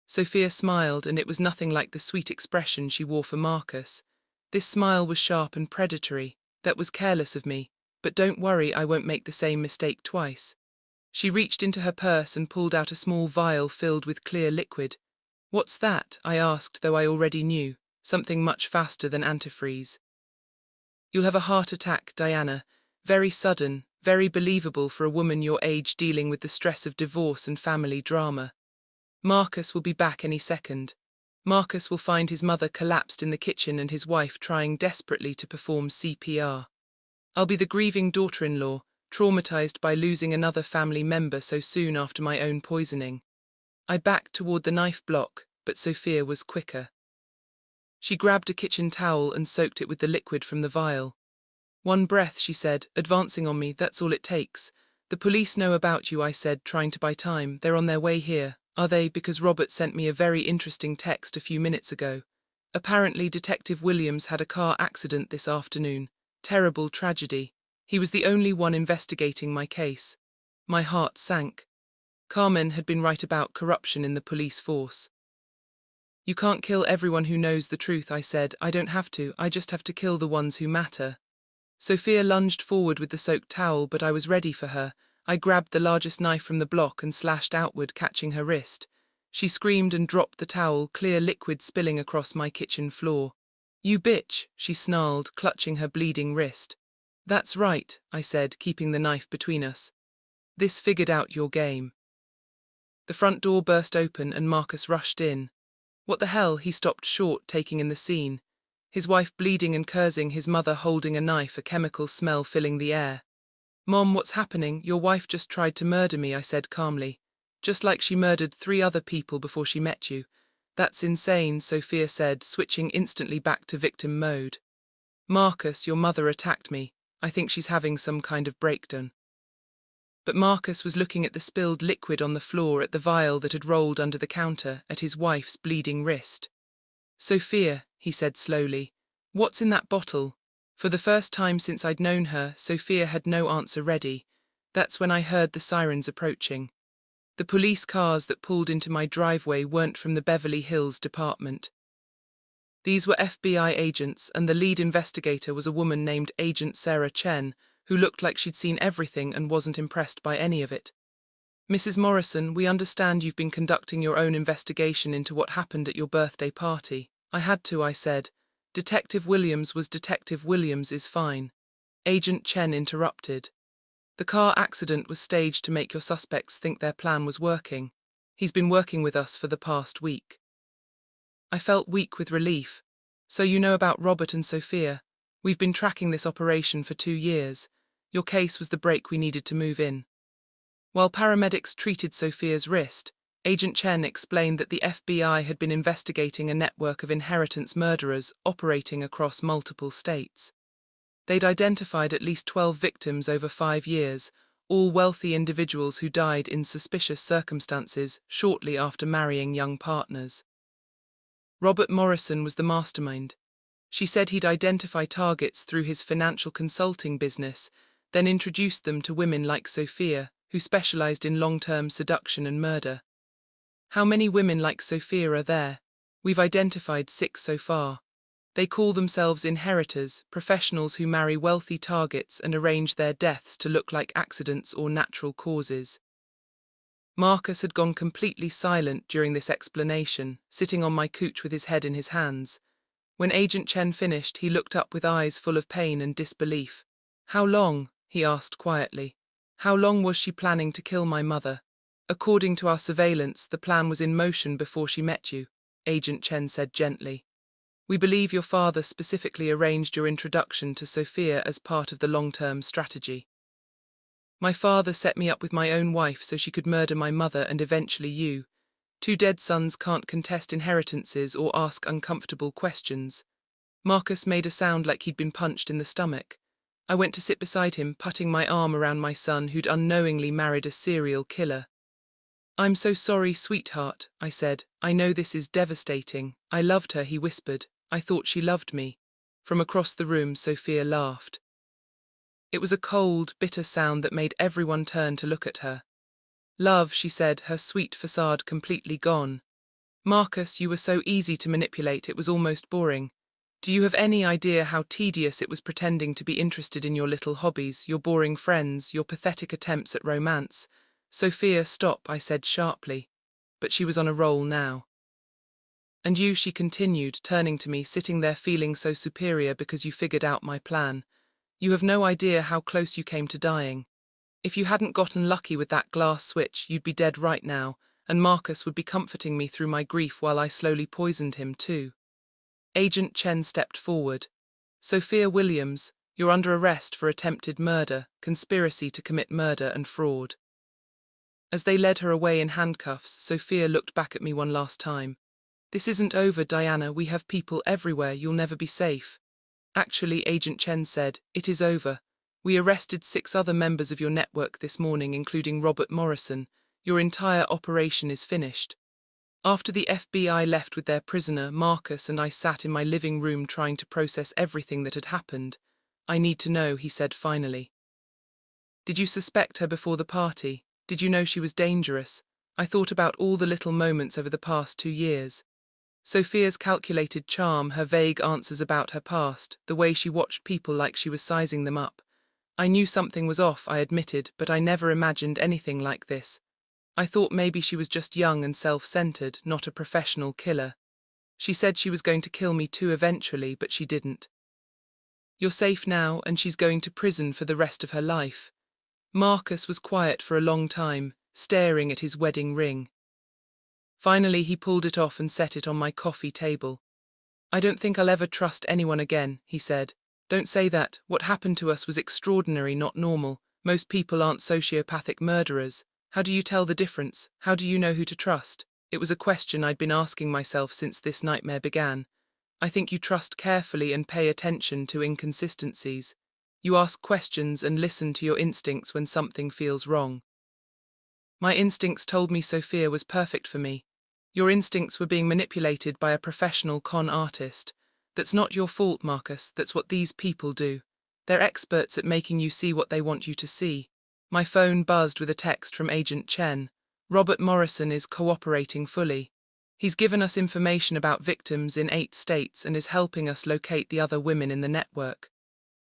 Sophia smiled, and it was nothing like the sweet expression she wore for Marcus. This smile was sharp and predatory. "That was careless of me. But don't worry, I won't make the same mistake twice." She reached into her purse and pulled out a small vial filled with clear liquid. "What's that?" I asked, though I already knew. "Something much faster than antifreeze." "You'll have a heart attack, Diana. Very sudden, very believable for a woman your age dealing with the stress of divorce and family drama. Marcus will be back any second." Marcus will find his mother collapsed in the kitchen and his wife trying desperately to perform CPR. I'll be the grieving daughter-in-law, traumatized by losing another family member so soon after my own poisoning. I backed toward the knife block, but Sophia was quicker. She grabbed a kitchen towel and soaked it with the liquid from the vial. "One breath," she said, advancing on me. "That's all it takes." "The police know about you," I said, trying to buy time. "They're on their way here." "Are they? Because Robert sent me a very interesting text a few minutes ago. Apparently Detective Williams had a car accident this afternoon. Terrible tragedy. He was the only one investigating my case." My heart sank. Carmen had been right about corruption in the police force. "You can't kill everyone who knows the truth," I said. "I don't have to, I just have to kill the ones who matter." Sophia lunged forward with the soaked towel, but I was ready for her. I grabbed the largest knife from the block and slashed outward, catching her wrist. She screamed and dropped the towel, clear liquid spilling across my kitchen floor. "You bitch," she snarled, clutching her bleeding wrist. "That's right," I said, keeping the knife between us. "This figured out your game." The front door burst open and Marcus rushed in. What the hell? He stopped short, taking in the scene. His wife bleeding and cursing, his mother holding a knife, a chemical smell filling the air. "Mom, what's happening? Your wife just tried to murder me," I said calmly. "Just like she murdered 3 other people before she met you." "That's insane," Sophia said, switching instantly back to victim mode. "Marcus, your mother attacked me. I think she's having some kind of breakdown." But Marcus was looking at the spilled liquid on the floor, at the vial that had rolled under the counter, at his wife's bleeding wrist. "Sophia," he said slowly, "what's in that bottle?" For the first time since I'd known her, Sophia had no answer ready. That's when I heard the sirens approaching. The police cars that pulled into my driveway weren't from the Beverly Hills Department. These were FBI agents, and the lead investigator was a woman named Agent Sarah Chen, who looked like she'd seen everything and wasn't impressed by any of it. "Mrs. Morrison, we understand you've been conducting your own investigation into what happened at your birthday party." "I had to," I said. "Detective Williams was Detective Williams is fine." Agent Chen interrupted. "The car accident was staged to make your suspects think their plan was working. He's been working with us for the past week." I felt weak with relief. "So you know about Robert and Sophia? We've been tracking this operation for 2 years. Your case was the break we needed to move in." While paramedics treated Sophia's wrist, Agent Chen explained that the FBI had been investigating a network of inheritance murderers operating across multiple states. They'd identified at least 12 victims over 5 years, all wealthy individuals who died in suspicious circumstances shortly after marrying young partners. Robert Morrison was the mastermind. She said he'd identify targets through his financial consulting business, then introduced them to women like Sophia, who specialized in long-term seduction and murder. "How many women like Sophia are there?" "We've identified 6 so far. They call themselves inheritors, professionals who marry wealthy targets and arrange their deaths to look like accidents or natural causes." Marcus had gone completely silent during this explanation, sitting on my couch with his head in his hands. When Agent Chen finished, he looked up with eyes full of pain and disbelief. "How long?" he asked quietly. "How long was she planning to kill my mother?" "According to our surveillance, the plan was in motion before she met you," Agent Chen said gently. "We believe your father specifically arranged your introduction to Sophia as part of the long-term strategy. My father set me up with my own wife so she could murder my mother and eventually you. 2 dead sons can't contest inheritances or ask uncomfortable questions." Marcus made a sound like he'd been punched in the stomach. I went to sit beside him, putting my arm around my son who'd unknowingly married a serial killer. "I'm so sorry, sweetheart," I said. "I know this is devastating." "I loved her," he whispered. "I thought she loved me." From across the room, Sophia laughed. It was a cold, bitter sound that made everyone turn to look at her. "Love," she said, her sweet facade completely gone. "Marcus, you were so easy to manipulate, it was almost boring. Do you have any idea how tedious it was pretending to be interested in your little hobbies, your boring friends, your pathetic attempts at romance?" "Sophia, stop," I said sharply. But she was on a roll now. "And you," she continued, turning to me, "sitting there feeling so superior because you figured out my plan. You have no idea how close you came to dying. If you hadn't gotten lucky with that glass switch, you'd be dead right now, and Marcus would be comforting me through my grief while I slowly poisoned him too." Agent Chen stepped forward. "Sophia Williams, you're under arrest for attempted murder, conspiracy to commit murder and fraud." As they led her away in handcuffs, Sophia looked back at me one last time. "This isn't over, Diana. We have people everywhere. You'll never be safe." "Actually," Agent Chen said, "it is over. We arrested 6 other members of your network this morning, including Robert Morrison. Your entire operation is finished." After the FBI left with their prisoner, Marcus and I sat in my living room trying to process everything that had happened. "I need to know," he said finally. "Did you suspect her before the party? Did you know she was dangerous?" I thought about all the little moments over the past 2 years. Sophia's calculated charm, her vague answers about her past, the way she watched people like she was sizing them up. I knew something was off, I admitted, but I never imagined anything like this. I thought maybe she was just young and self-centered, not a professional killer. She said she was going to kill me too eventually, but she didn't. "You're safe now, and she's going to prison for the rest of her life." Marcus was quiet for a long time, staring at his wedding ring. Finally, he pulled it off and set it on my coffee table. "I don't think I'll ever trust anyone again," he said. "Don't say that. What happened to us was extraordinary, not normal. Most people aren't sociopathic murderers. How do you tell the difference? How do you know who to trust?" It was a question I'd been asking myself since this nightmare began. I think you trust carefully and pay attention to inconsistencies. You ask questions and listen to your instincts when something feels wrong. My instincts told me Sophia was perfect for me. Your instincts were being manipulated by a professional con artist. That's not your fault, Marcus, that's what these people do. They're experts at making you see what they want you to see. My phone buzzed with a text from Agent Chen. "Robert Morrison is cooperating fully. He's given us information about victims in 8 states and is helping us locate the other women in the network.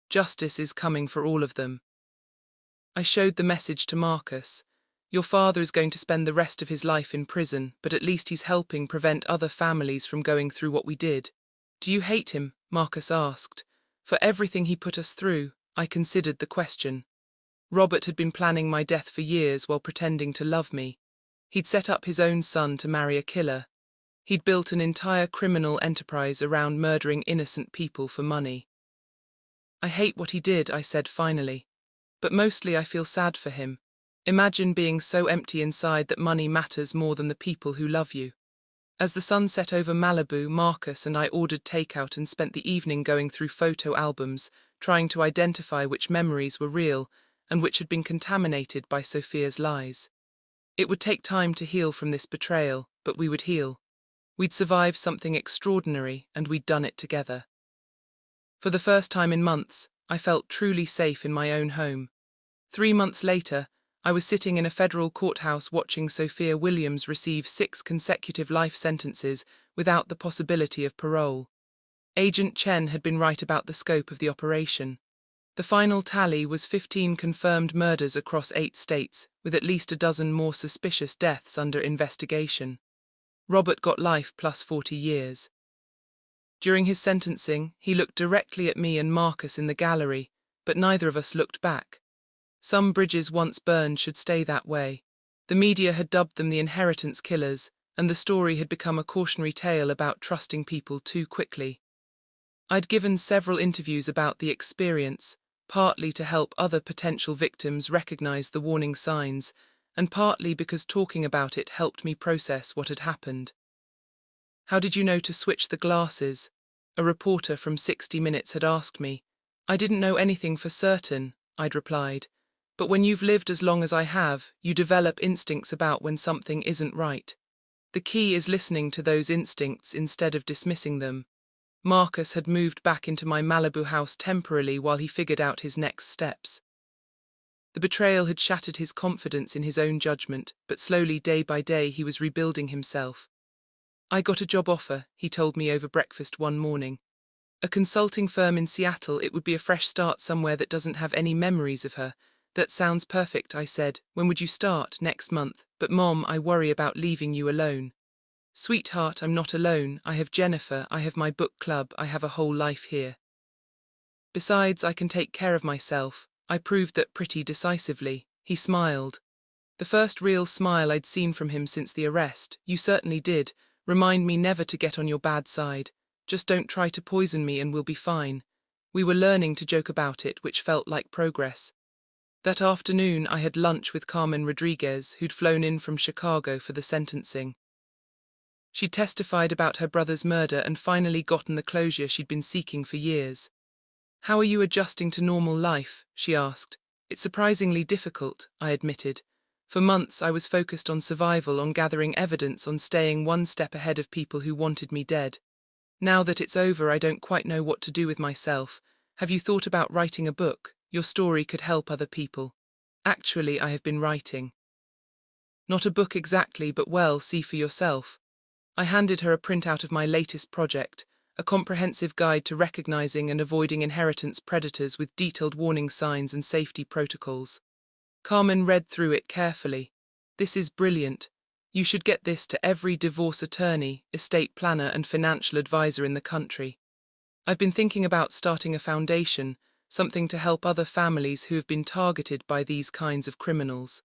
Justice is coming for all of them." I showed the message to Marcus. "Your father is going to spend the rest of his life in prison, but at least he's helping prevent other families from going through what we did." "Do you hate him?" Marcus asked. For everything he put us through, I considered the question. Robert had been planning my death for years while pretending to love me. He'd set up his own son to marry a killer. He'd built an entire criminal enterprise around murdering innocent people for money. "I hate what he did," I said finally. "But mostly I feel sad for him. Imagine being so empty inside that money matters more than the people who love you." As the sun set over Malibu, Marcus and I ordered takeout and spent the evening going through photo albums, trying to identify which memories were real and which had been contaminated by Sophia's lies. It would take time to heal from this betrayal, but we would heal. We'd survived something extraordinary, and we'd done it together. For the first time in months, I felt truly safe in my own home. 3 months later, I was sitting in a federal courthouse watching Sophia Williams receive 6 consecutive life sentences without the possibility of parole. Agent Chen had been right about the scope of the operation. The final tally was 15 confirmed murders across 8 states, with at least a dozen more suspicious deaths under investigation. Robert got life plus 40 years. During his sentencing, he looked directly at me and Marcus in the gallery, but neither of us looked back. Some bridges once burned should stay that way. The media had dubbed them the inheritance killers, and the story had become a cautionary tale about trusting people too quickly. I'd given several interviews about the experience, partly to help other potential victims recognize the warning signs, and partly because talking about it helped me process what had happened. "How did you know to switch the glasses?" a reporter from 60 Minutes had asked me. "I didn't know anything for certain," I'd replied. "But when you've lived as long as I have, you develop instincts about when something isn't right. The key is listening to those instincts instead of dismissing them." Marcus had moved back into my Malibu house temporarily while he figured out his next steps. The betrayal had shattered his confidence in his own judgment, but slowly, day by day, he was rebuilding himself. "I got a job offer," he told me over breakfast one morning. "A consulting firm in Seattle. It would be a fresh start somewhere that doesn't have any memories of her." "That sounds perfect," I said. "When would you start?" "Next month." "But Mom, I worry about leaving you alone." "Sweetheart, I'm not alone. I have Jennifer, I have my book club, I have a whole life here. Besides, I can take care of myself." I proved that pretty decisively. He smiled. The first real smile I'd seen from him since the arrest. "You certainly did. Remind me never to get on your bad side. Just don't try to poison me and we'll be fine." We were learning to joke about it, which felt like progress. That afternoon, I had lunch with Carmen Rodriguez, who'd flown in from Chicago for the sentencing. She testified about her brother's murder and finally gotten the closure she'd been seeking for years. "How are you adjusting to normal life?" she asked. "It's surprisingly difficult," I admitted. "For months I was focused on survival, on gathering evidence, on staying one step ahead of people who wanted me dead. Now that it's over, I don't quite know what to do with myself. Have you thought about writing a book? Your story could help other people." "Actually, I have been writing." "Not a book exactly, but well, see for yourself." I handed her a printout of my latest project, a comprehensive guide to recognizing and avoiding inheritance predators with detailed warning signs and safety protocols. Carmen read through it carefully. "This is brilliant. You should get this to every divorce attorney, estate planner, and financial advisor in the country. I've been thinking about starting a foundation, something to help other families who have been targeted by these kinds of criminals."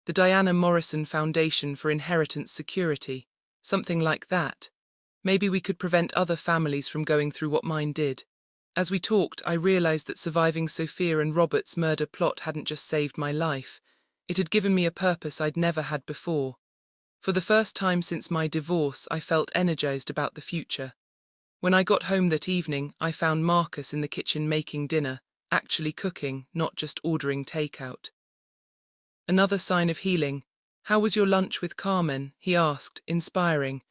The Diana Morrison Foundation for Inheritance Security. Something like that. Maybe we could prevent other families from going through what mine did. As we talked, I realized that surviving Sophia and Robert's murder plot hadn't just saved my life. It had given me a purpose I'd never had before. For the first time since my divorce, I felt energized about the future. When I got home that evening, I found Marcus in the kitchen making dinner, actually cooking, not just ordering takeout. Another sign of healing. How was your lunch with Carmen? He asked, inspiring.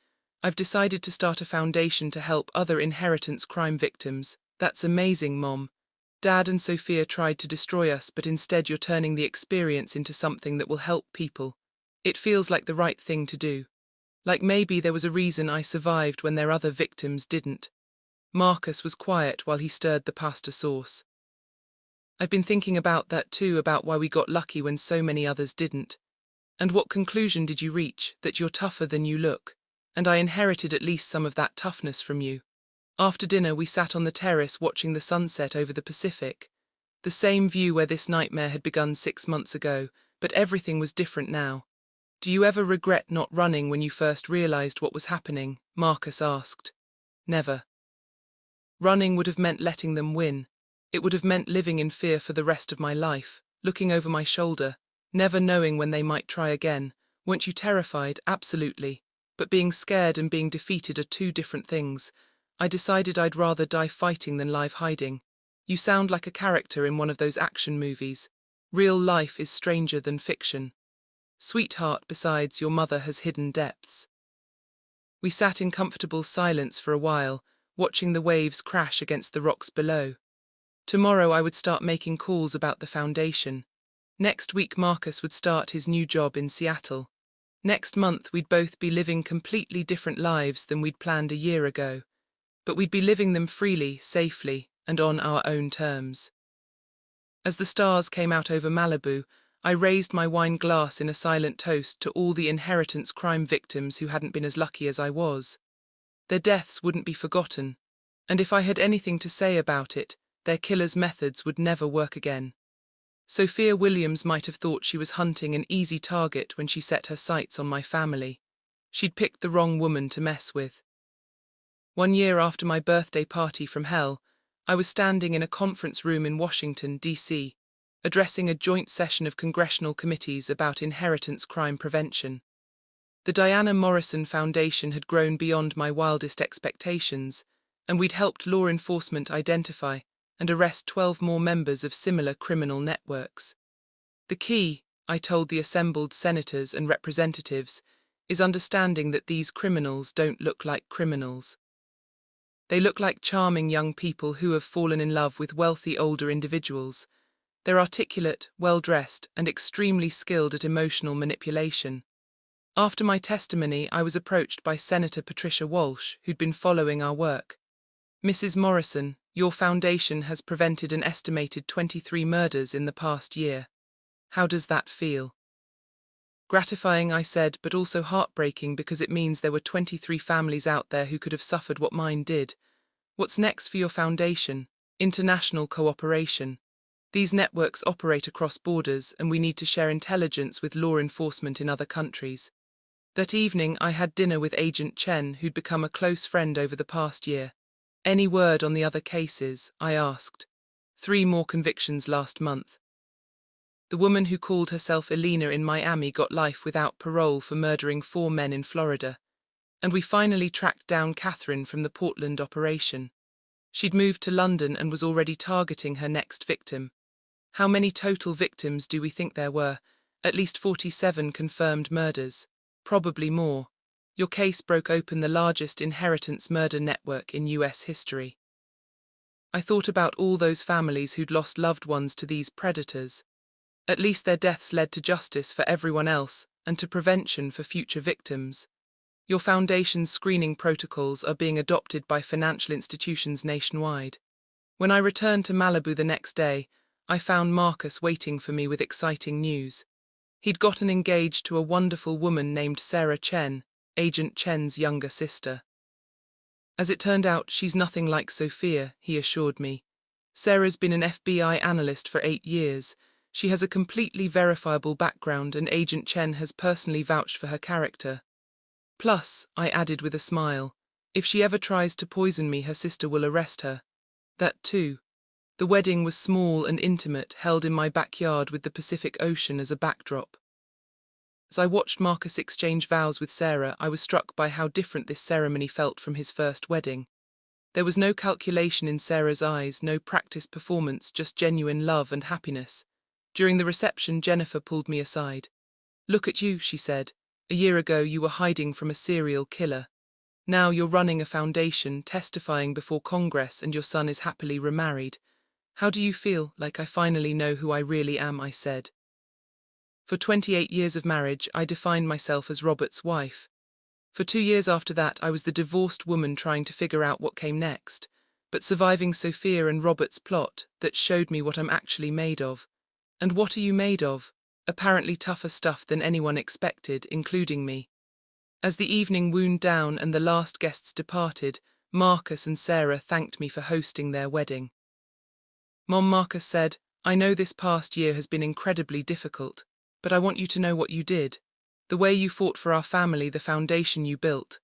I've decided to start a foundation to help other inheritance crime victims. That's amazing, Mom. Dad and Sophia tried to destroy us, but instead you're turning the experience into something that will help people. It feels like the right thing to do. Like maybe there was a reason I survived when their other victims didn't. Marcus was quiet while he stirred the pasta sauce. I've been thinking about that too, about why we got lucky when so many others didn't. And what conclusion did you reach? That you're tougher than you look. And I inherited at least some of that toughness from you. After dinner we sat on the terrace watching the sunset over the Pacific. The same view where this nightmare had begun 6 months ago, but everything was different now. Do you ever regret not running when you first realized what was happening? Marcus asked. Never. Running would have meant letting them win. It would have meant living in fear for the rest of my life, looking over my shoulder, never knowing when they might try again. Weren't you terrified? Absolutely. But being scared and being defeated are two different things. I decided I'd rather die fighting than live hiding. You sound like a character in one of those action movies. Real life is stranger than fiction. Sweetheart, besides, your mother has hidden depths. We sat in comfortable silence for a while, watching the waves crash against the rocks below. Tomorrow I would start making calls about the foundation. Next week Marcus would start his new job in Seattle. Next month we'd both be living completely different lives than we'd planned a year ago. But we'd be living them freely, safely, and on our own terms. As the stars came out over Malibu, I raised my wine glass in a silent toast to all the inheritance crime victims who hadn't been as lucky as I was. Their deaths wouldn't be forgotten, and if I had anything to say about it, their killers' methods would never work again. Sophia Williams might have thought she was hunting an easy target when she set her sights on my family. She'd picked the wrong woman to mess with. 1 year after my birthday party from hell, I was standing in a conference room in Washington, D.C., addressing a joint session of congressional committees about inheritance crime prevention. The Diana Morrison Foundation had grown beyond my wildest expectations, and we'd helped law enforcement identify and arrest 12 more members of similar criminal networks. The key, I told the assembled senators and representatives, is understanding that these criminals don't look like criminals. They look like charming young people who have fallen in love with wealthy older individuals. They're articulate, well-dressed, and extremely skilled at emotional manipulation. After my testimony, I was approached by Senator Patricia Walsh, who'd been following our work. Mrs. Morrison, your foundation has prevented an estimated 23 murders in the past year. How does that feel? Gratifying, I said, but also heartbreaking because it means there were 23 families out there who could have suffered what mine did. What's next for your foundation? International cooperation. These networks operate across borders, and we need to share intelligence with law enforcement in other countries. That evening I had dinner with Agent Chen, who'd become a close friend over the past year. Any word on the other cases? I asked. 3 more convictions last month. The woman who called herself Elena in Miami got life without parole for murdering 4 men in Florida. And we finally tracked down Catherine from the Portland operation. She'd moved to London and was already targeting her next victim. How many total victims do we think there were? At least 47 confirmed murders. Probably more. Your case broke open the largest inheritance murder network in US history. I thought about all those families who'd lost loved ones to these predators. At least their deaths led to justice for everyone else and to prevention for future victims. Your foundation's screening protocols are being adopted by financial institutions nationwide. When I returned to Malibu the next day, I found Marcus waiting for me with exciting news. He'd gotten engaged to a wonderful woman named Sarah Chen, Agent Chen's younger sister. As it turned out, she's nothing like Sophia, he assured me. Sarah's been an FBI analyst for 8 years. She has a completely verifiable background and Agent Chen has personally vouched for her character. Plus, I added with a smile, if she ever tries to poison me, her sister will arrest her. That too. The wedding was small and intimate, held in my backyard with the Pacific Ocean as a backdrop. As I watched Marcus exchange vows with Sarah, I was struck by how different this ceremony felt from his first wedding. There was no calculation in Sarah's eyes, no practiced performance, just genuine love and happiness. During the reception, Jennifer pulled me aside. "Look at you," she said. "A year ago you were hiding from a serial killer. Now you're running a foundation, testifying before Congress, and your son is happily remarried. How do you feel?" "Like I finally know who I really am," I said. For 28 years of marriage, I defined myself as Robert's wife. For 2 years after that, I was the divorced woman trying to figure out what came next, but surviving Sophia and Robert's plot that showed me what I'm actually made of. And what are you made of? Apparently tougher stuff than anyone expected, including me. As the evening wound down and the last guests departed, Marcus and Sarah thanked me for hosting their wedding. "Mom," Marcus said, "I know this past year has been incredibly difficult, but I want you to know what you did. The way you fought for our family, the foundation you built.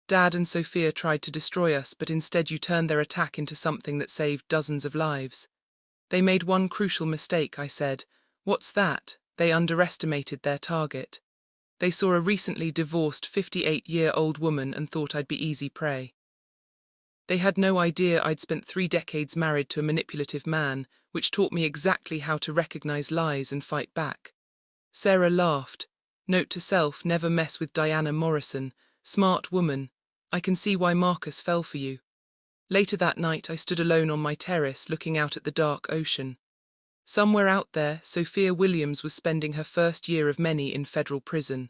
Dad and Sophia tried to destroy us, but instead you turned their attack into something that saved dozens of lives." "They made one crucial mistake," I said. "What's that?" "They underestimated their target. They saw a recently divorced 58-year-old woman and thought I'd be easy prey. They had no idea I'd spent 3 decades married to a manipulative man, which taught me exactly how to recognize lies and fight back." Sarah laughed. "Note to self, never mess with Diana Morrison. Smart woman. I can see why Marcus fell for you." Later that night, I stood alone on my terrace looking out at the dark ocean. Somewhere out there, Sophia Williams was spending her first year of many in federal prison.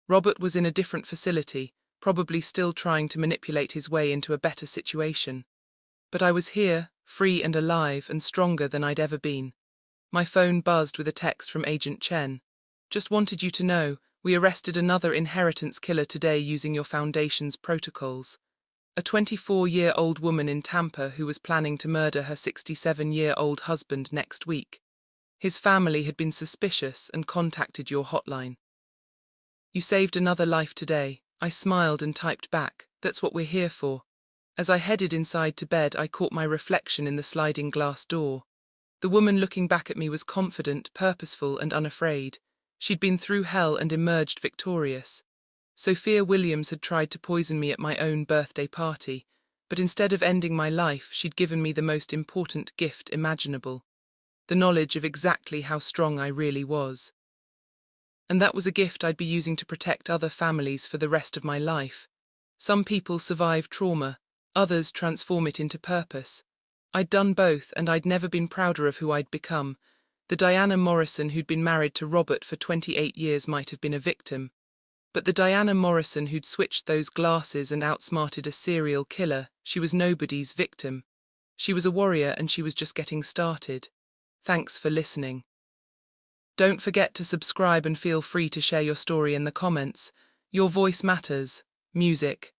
Robert was in a different facility, probably still trying to manipulate his way into a better situation. But I was here, free and alive and stronger than I'd ever been. My phone buzzed with a text from Agent Chen. "Just wanted you to know, we arrested another inheritance killer today using your foundation's protocols. A 24-year-old woman in Tampa who was planning to murder her 67-year-old husband next week. His family had been suspicious and contacted your hotline. You saved another life today." I smiled and typed back, "That's what we're here for." As I headed inside to bed, I caught my reflection in the sliding glass door. The woman looking back at me was confident, purposeful, and unafraid. She'd been through hell and emerged victorious. Sophia Williams had tried to poison me at my own birthday party, but instead of ending my life, she'd given me the most important gift imaginable: the knowledge of exactly how strong I really was. And that was a gift I'd be using to protect other families for the rest of my life. Some people survive trauma, others transform it into purpose. I'd done both, and I'd never been prouder of who I'd become. The Diana Morrison who'd been married to Robert for 28 years might have been a victim, but the Diana Morrison who'd switched those glasses and outsmarted a serial killer, she was nobody's victim. She was a warrior, and she was just getting started. Thanks for listening. Don't forget to subscribe and feel free to share your story in the comments. Your voice matters. Music.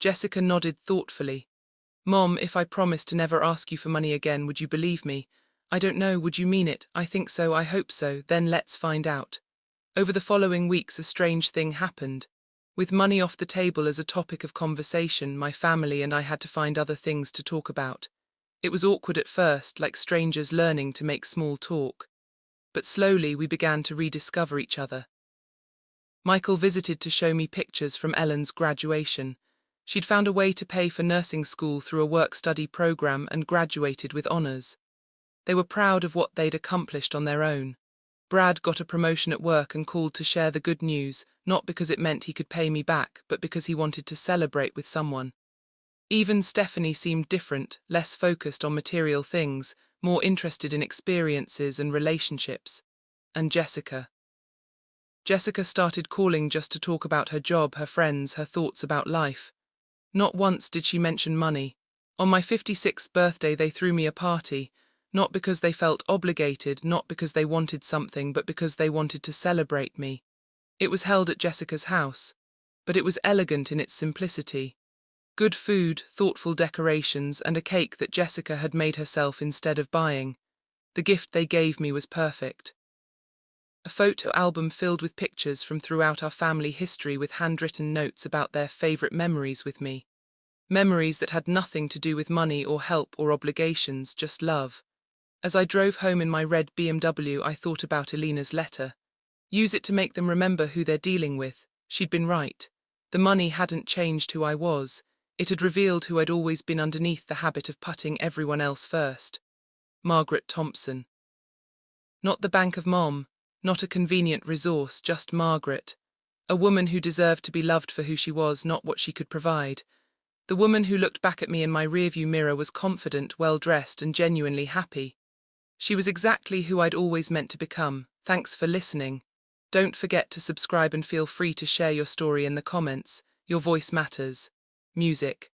Jessica nodded thoughtfully. Mom, if I promised to never ask you for money again, would you believe me? I don't know, would you mean it? I think so, I hope so, then let's find out. Over the following weeks, a strange thing happened. With money off the table as a topic of conversation, my family and I had to find other things to talk about. It was awkward at first, like strangers learning to make small talk. But slowly we began to rediscover each other. Michael visited to show me pictures from Ellen's graduation. She'd found a way to pay for nursing school through a work-study program and graduated with honors. They were proud of what they'd accomplished on their own. Brad got a promotion at work and called to share the good news, not because it meant he could pay me back, but because he wanted to celebrate with someone. Even Stephanie seemed different, less focused on material things, more interested in experiences and relationships. And Jessica started calling just to talk about her job, her friends, her thoughts about life. Not once did she mention money. On my 56th birthday they threw me a party, not because they felt obligated, not because they wanted something, but because they wanted to celebrate me. It was held at Jessica's house, but it was elegant in its simplicity. Good food, thoughtful decorations, and a cake that Jessica had made herself instead of buying. The gift they gave me was perfect. A photo album filled with pictures from throughout our family history with handwritten notes about their favorite memories with me. Memories that had nothing to do with money or help or obligations, just love. As I drove home in my red BMW, I thought about Elena's letter. Use it to make them remember who they're dealing with. She'd been right. The money hadn't changed who I was. It had revealed who I'd always been underneath the habit of putting everyone else first. Margaret Thompson. Not the bank of Mom. Not a convenient resource, just Margaret. A woman who deserved to be loved for who she was, not what she could provide. The woman who looked back at me in my rearview mirror was confident, well-dressed, and genuinely happy. She was exactly who I'd always meant to become. Thanks for listening. Don't forget to subscribe and feel free to share your story in the comments. Your voice matters. Music.